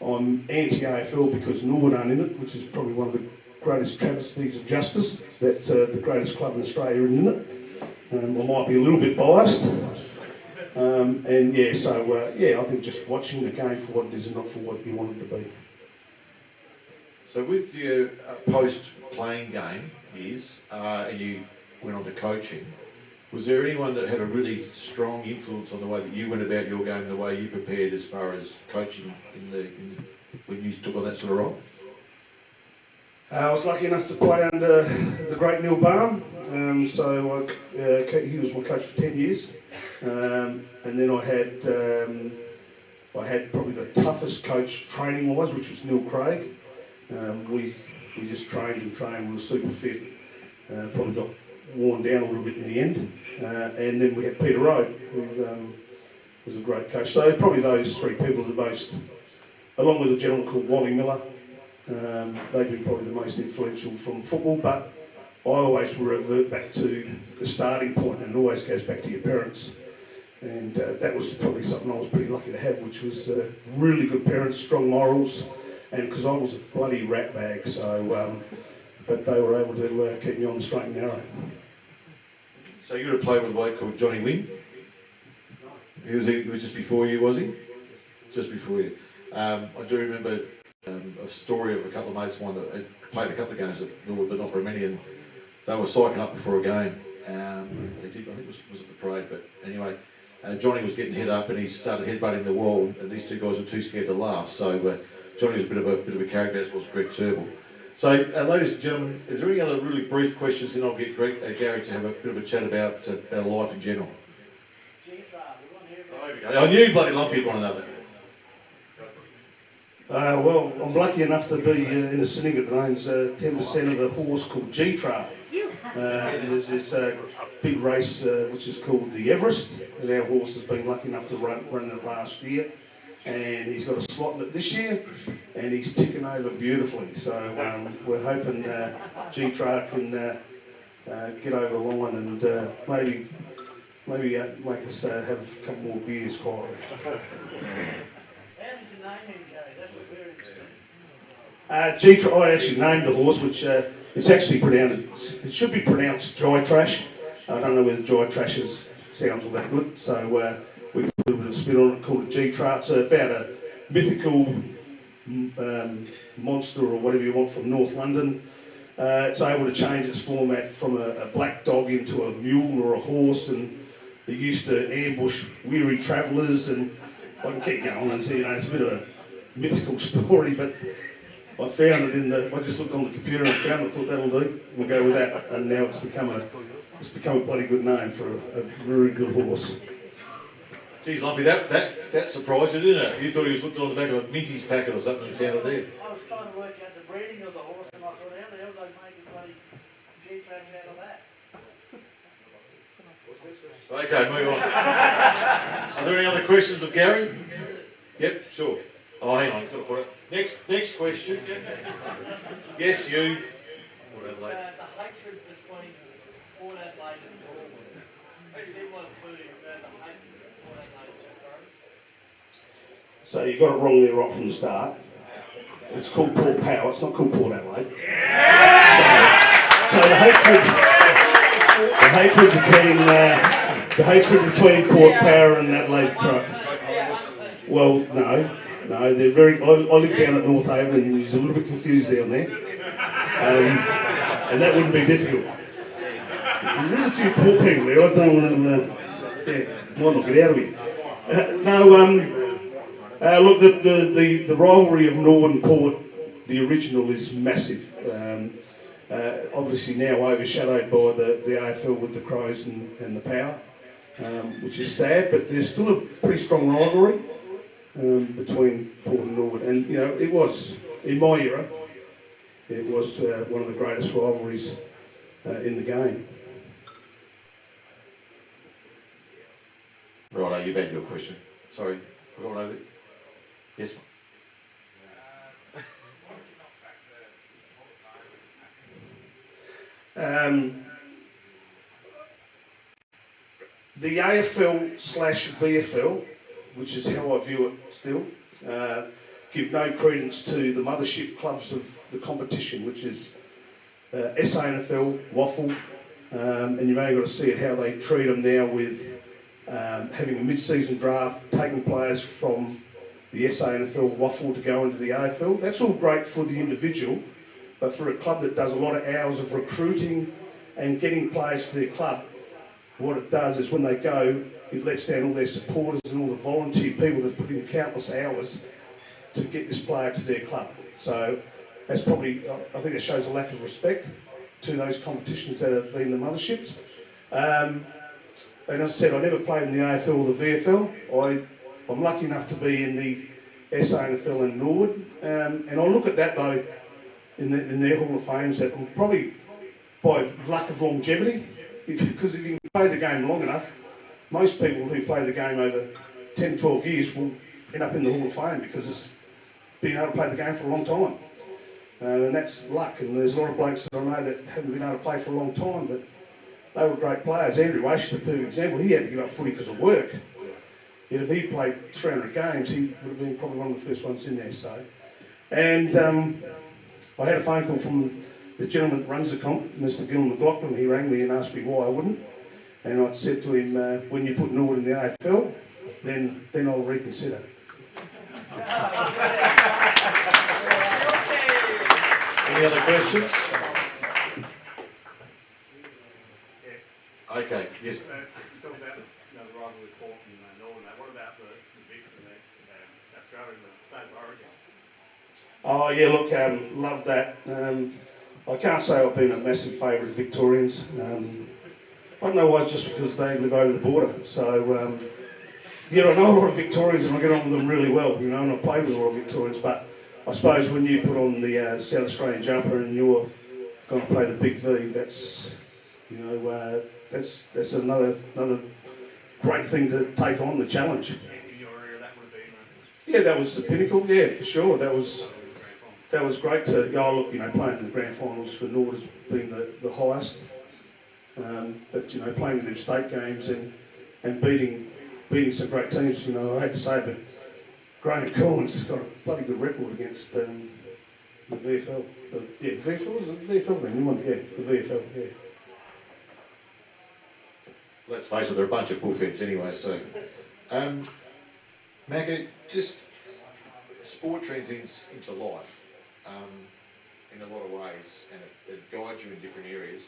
I'm anti-AFL because Norwood aren't in it, which is probably one of the greatest travesties of justice, that the greatest club in Australia isn't in it. I might be a little bit biased. I think just watching the game for what it is and not for what you want it to be. So with your post-playing game years, and you went on to coaching, was there anyone that had a really strong influence on the way that you went about your game, the way you prepared as far as coaching when you took on that sort of role? I was lucky enough to play under the great Neil Barham, so he was my coach for 10 years, and then I had probably the toughest coach training-wise, which was Neil Craig. We just trained, we were super fit, probably got worn down a little bit in the end, and then we had Peter Rode, who was a great coach. So probably those three people are the most, along with a gentleman called Wally Miller. They've been probably the most influential from football, but I always revert back to the starting point, and it always goes back to your parents. And that was probably something I was pretty lucky to have, which was really good parents, strong morals, and because I was a bloody rat bag, so but they were able to keep me on the straight and narrow. So you would have played with a bloke called Johnny Wynn? He was just before you, was he? Just before you. I do remember a story of a couple of mates of mine that had played a couple of games at Norwood, but not very many, and they were psyching up before a game. They did, I think it was at the parade, but anyway, Johnny was getting hit up and he started headbutting the wall, and these two guys were too scared to laugh. So Johnny was a bit of a character, as was Greg Turnbull. So, ladies and gentlemen, is there any other really brief questions? Then I'll get Gary to have a bit of a chat about life in general. I knew bloody lumpy one another. Well, I'm lucky enough to be in a syndicate that owns 10% of a horse called G-Tra. There's this big race which is called the Everest, and our horse has been lucky enough to run it last year, and he's got a slot in it this year, and he's ticking over beautifully. So we're hoping G-Tra can get over the line and maybe make us have a couple more beers quietly. G-Tra, I actually named the horse, which it's actually pronounced, it should be pronounced Dry Trash. I don't know whether Dry Trash sounds all that good, so we put a bit of spin on it, called it G-Tra. It's about a mythical monster or whatever you want from North London. It's able to change its format from a black dog into a mule or a horse, and they used to ambush weary travellers, and I can keep going and see, it's a bit of a mythical story, but I found it I just looked on the computer and found it, thought that'll do, we'll go with that, and now it's become it's become a bloody good name for a very good horse. Geez, Lumpy, that surprised you, didn't it? You thought he was looking on the back of a Minty's packet or something and found it there. I was trying to work out the breeding of the horse, and I thought, how the hell do they make a bloody G-trans out of that? Okay, move on. Are there any other questions of Gary? Yep, sure. Oh, hang on, got to put it. Next question. Yes, you. It's the hatred between Port Adelaide and Norwood, similar to the hatred that Port Adelaide Toros. So you got it wrong there right from the start. It's called Port Power, it's not called Port Adelaide. So the hatred between Port Power and Adelaide Crow. Well, no, they're very. I live down at North Haven, and he's a little bit confused down there, and that wouldn't be difficult. There is a few poor people there. I don't want to. Might not get out of here. Look, the rivalry of Norwood and Port, the original, is massive. Obviously now overshadowed by the AFL with the Crows and the Power, which is sad, but there's still a pretty strong rivalry between Port and Norwood. And, you know, it was, in my era, it was one of the greatest rivalries in the game. Right, you've had your question. Sorry, I got one over there. Yes. The AFL/VFL, which is how I view it still, give no credence to the mothership clubs of the competition, which is SANFL, Waffle, and you've only got to see it how they treat them now with having a mid-season draft, taking players from the SANFL, Waffle to go into the AFL. That's all great for the individual, but for a club that does a lot of hours of recruiting and getting players to their club, what it does is when they go, it lets down all their supporters and all the volunteer people that put in countless hours to get this player to their club. So that's probably, I think it shows a lack of respect to those competitions that have been the motherships. And as I said, I never played in the AFL or the VFL. I'm lucky enough to be in the SANFL and Norwood. And I look at that though, in their Hall of Fames, that I'm probably by lack of longevity, because if you can play the game long enough, most people who play the game over 10, 12 years will end up in the Hall of Fame because it's been able to play the game for a long time. And that's luck, and there's a lot of blokes that I know that haven't been able to play for a long time, but they were great players. Andrew Wash is a perfect example. He had to give up footy because of work. Yet if he played 300 games, he would have been probably one of the first ones in there. So, and I had a phone call from the gentleman that runs the comp, Mr. Gillan McLaughlin. He rang me and asked me why I wouldn't. And I said to him, when you put Norwood in the AFL, then I'll reconsider. Any other questions? Okay, yes. Still about the rivalry with Port and Norwood. What about the Vicks and the South Australia and the state of origin? Oh yeah, look, love that. I can't say I've been a massive favourite of Victorians. I don't know why, just because they live over the border. So, yeah, I know a lot of Victorians and I get on with them really well, you know, and I've played with a lot of Victorians, but I suppose when you put on the South Australian jumper and you're going to play the big V, that's, you know, that's another great thing to take on, the challenge. In your area, that would have been. Yeah, that was the pinnacle. Yeah, for sure. That was great to. Look, you know, playing in the grand finals for Norwood has been the highest. But you know, playing in them state games and beating some great teams. You know, I hate to say it, but Graham Collins got a bloody good record against the VFL. But, yeah, the VFL was it the VFL then? Yeah, the VFL. Yeah. Let's face it, they're a bunch of bullheads anyway, so. Maggie, just sport transcends into life in a lot of ways, and it guides you in different areas.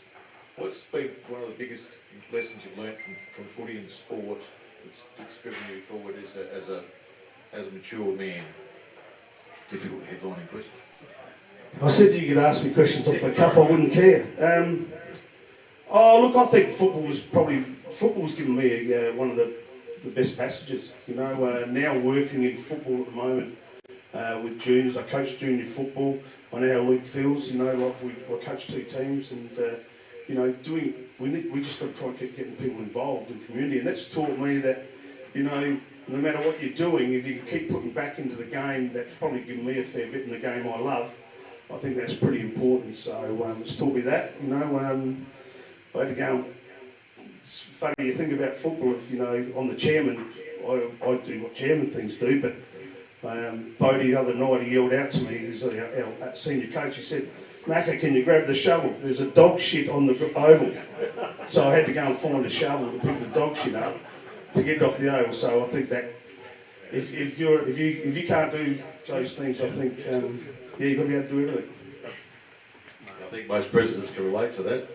What's been one of the biggest lessons you've learnt from footy and sport that's driven you forward as a mature man? Difficult headlining question. I said you could ask me questions off the cuff, I wouldn't care. Oh, look, I think football's given me one of the best passages. You know, now working in football at the moment with juniors, I coach junior football. I know how Luke feels. You know, like I coach 2 teams, and you know, we just got to try and keep getting people involved in the community, and that's taught me that, you know, no matter what you're doing, if you can keep putting back into the game, that's probably given me a fair bit in the game I love. I think that's pretty important. So it's taught me that. You know, I had to go. It's funny you think about football. If you know, I'm the chairman, I do what chairman things do. But Bodie the other night, he yelled out to me. He's our senior coach. He said, "Macca, can you grab the shovel? There's a dog shit on the oval." So I had to go and find a shovel to pick the dog shit up to get it off the oval. So I think that if you can't do those things, I think yeah, you've got to be able to do everything. I think most presidents can relate to that.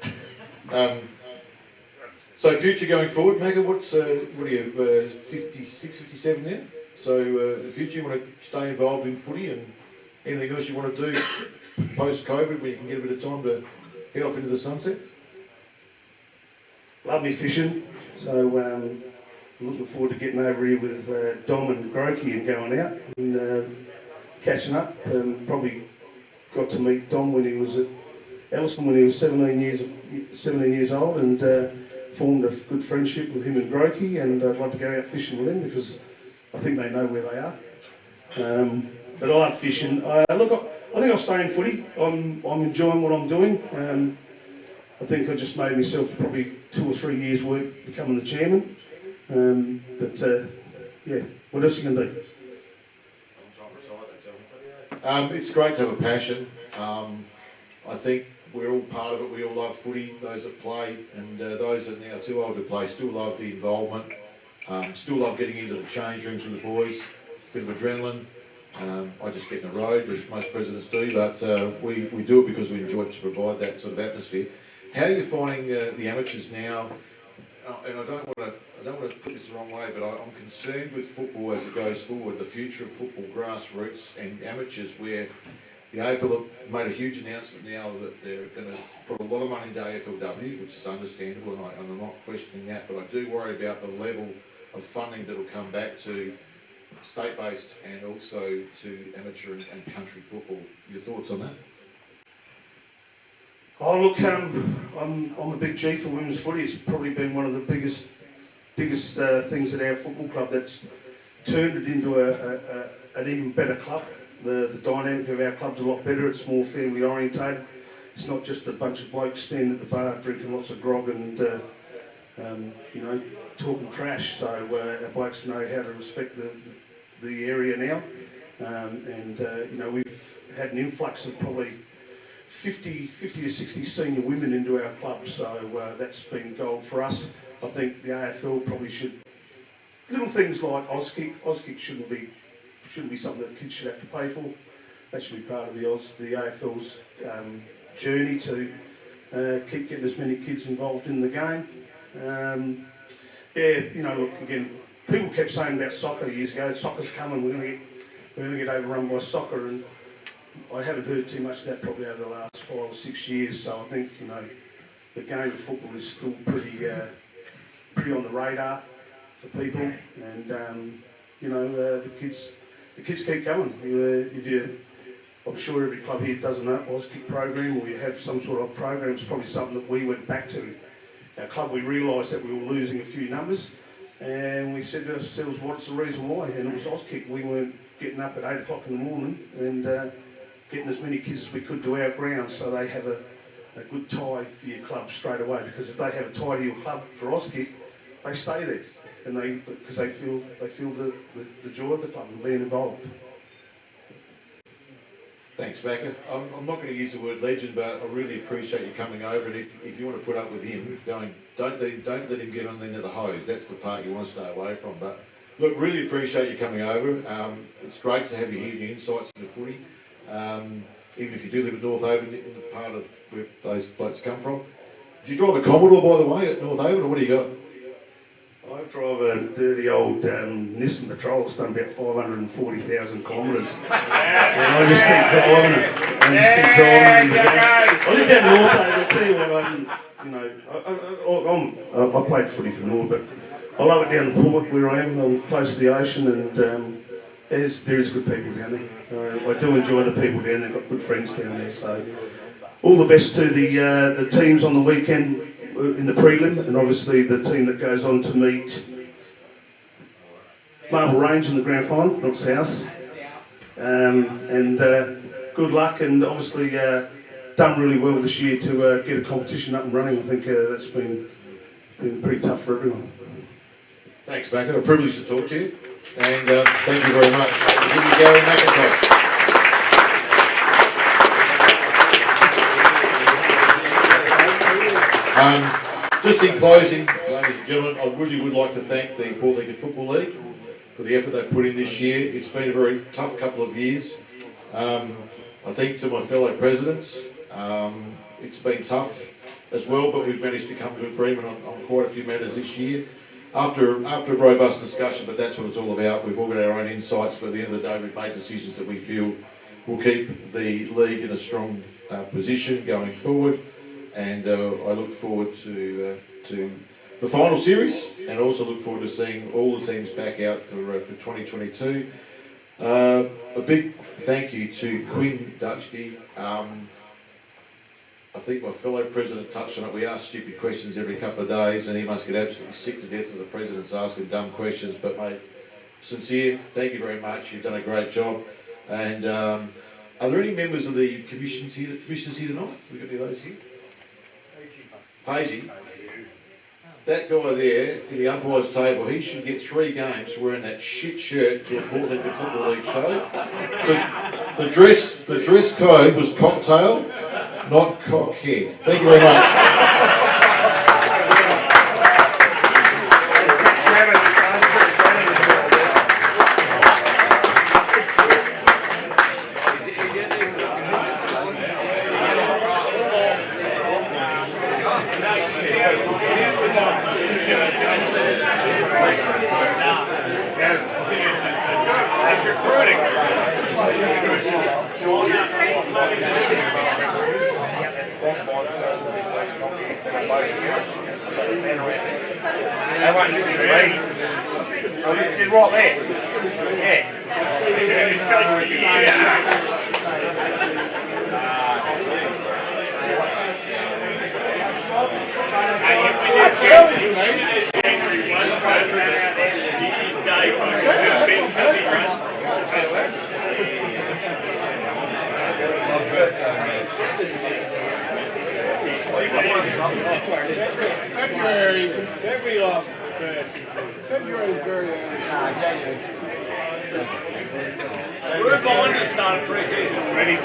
So future going forward, Maggie, what are you, 56, 57 now? So in the future you want to stay involved in footy, and anything else you want to do post-COVID where you can get a bit of time to head off into the sunset? Love me fishing, so I'm looking forward to getting over here with Dom and Grokey and going out and catching up. Probably got to meet Dom when he was at Ellison when he was 17 years old, and formed a good friendship with him and Grokey, and I'd love to go out fishing with them because I think they know where they are. But I love fishing. Look, I think I'll stay in footy. I'm enjoying what I'm doing. I think I just made myself probably 2 or 3 years work becoming the chairman. Yeah, what else are you going to do? It's great to have a passion. I think we're all part of it. We all love footy, those that play, and those that are now too old to play still love the involvement, still love getting into the change rooms with the boys, bit of adrenaline. I just get in the road, as most presidents do, but we do it because we enjoy it to provide that sort of atmosphere. How are you finding the amateurs now? And I don't want to put this the wrong way, but I'm concerned with football as it goes forward, the future of football, grassroots and amateurs, where the AFL have made a huge announcement now that they're going to put a lot of money into AFLW, which is understandable, and I'm not questioning that, but I do worry about the level of funding that will come back to state-based and also to amateur and country football. Your thoughts on that? Oh look, I'm a big G for women's footy. It's probably been one of the biggest things at our football club that's turned it into an even better club. The dynamic of our club's a lot better. It's more family orientated. It's not just a bunch of blokes standing at the bar drinking lots of grog and you know, talking trash. So our blokes know how to respect the area now, and you know, we've had an influx of probably 50 to 60 senior women into our club, so that's been gold for us. I think the AFL probably should, little things like Auskick shouldn't be something that kids should have to pay for. That should be part of the AFL's journey to keep getting as many kids involved in the game. Yeah, you know, look, again, people kept saying about soccer years ago, soccer's coming, we're going to get overrun by soccer, and I haven't heard too much of that probably over the last 5 or 6 years. So I think, you know, the game of football is still pretty on the radar for people, and you know, the kids keep coming. I'm sure every club here does an Auskick program, or you have some sort of program. It's probably something that we went back to. Our club, we realised that we were losing a few numbers, and we said to ourselves, what's the reason why? And it was Auskick. We weren't getting up at 8 o'clock in the morning and getting as many kids as we could to our ground, so they have a good tie for your club straight away. Because if they have a tie to your club for Auskick, they stay there, and because they feel the joy of the club and being involved. Thanks, Macca. I'm not going to use the word legend, but I really appreciate you coming over. And if you want to put up with him, don't let him get on the end of the hose. That's the part you want to stay away from. But look, really appreciate you coming over. It's great to have you here, your insights into footy. Even if you do live at North Haven, in the part of where those blokes come from. Do you drive a Commodore, by the way, at North Haven, or what do you got? I drive a dirty old Nissan Patrol that's done about 540,000 kilometres. And I just keep driving it. I lived down North Haven. I tell you what, you know, I played footy for North, but I love it down the port where I am. I'm close to the ocean, and there is good people down there. I do enjoy the people down there. I've got good friends down there. So all the best to the teams on the weekend in the prelim, and obviously the team that goes on to meet Marble Range in the grand final, not South. And good luck, and obviously done really well this year to get a competition up and running. I think that's been pretty tough for everyone. Thanks, Baker. A privilege to talk to you, and thank you very much. Give you Gary McIntosh. Just in closing, ladies and gentlemen, I really would like to thank the Port Lincoln Football League for the effort they've put in this year. It's been a very tough couple of years. I think to my fellow presidents, it's been tough as well, but we've managed to come to agreement on quite a few matters this year. After a robust discussion, but that's what it's all about. We've all got our own insights, but at the end of the day, we've made decisions that we feel will keep the league in a strong position going forward. And I look forward to the final series, and also look forward to seeing all the teams back out for 2022. A big thank you to Quinn Dutchke. I think my fellow president touched on it. We ask stupid questions every couple of days, and he must get absolutely sick to death of the president's asking dumb questions. But mate, sincere, thank you very much. You've done a great job. And are there any members of the commissioners here tonight? Have we got any of those here? Hazy. That guy there in the umpires table, he should get 3 games for wearing that shit shirt to a Port Lincoln Football League show. The dress code was cocktail, not cockhead. Thank you very much. February is very early. January. We're going to start a pre-season already.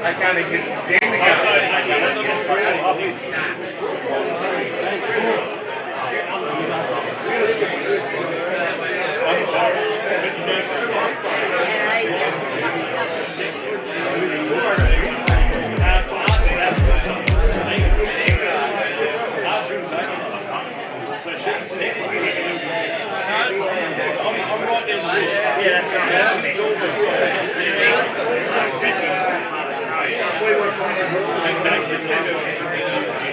I kind of get yeah, that's right.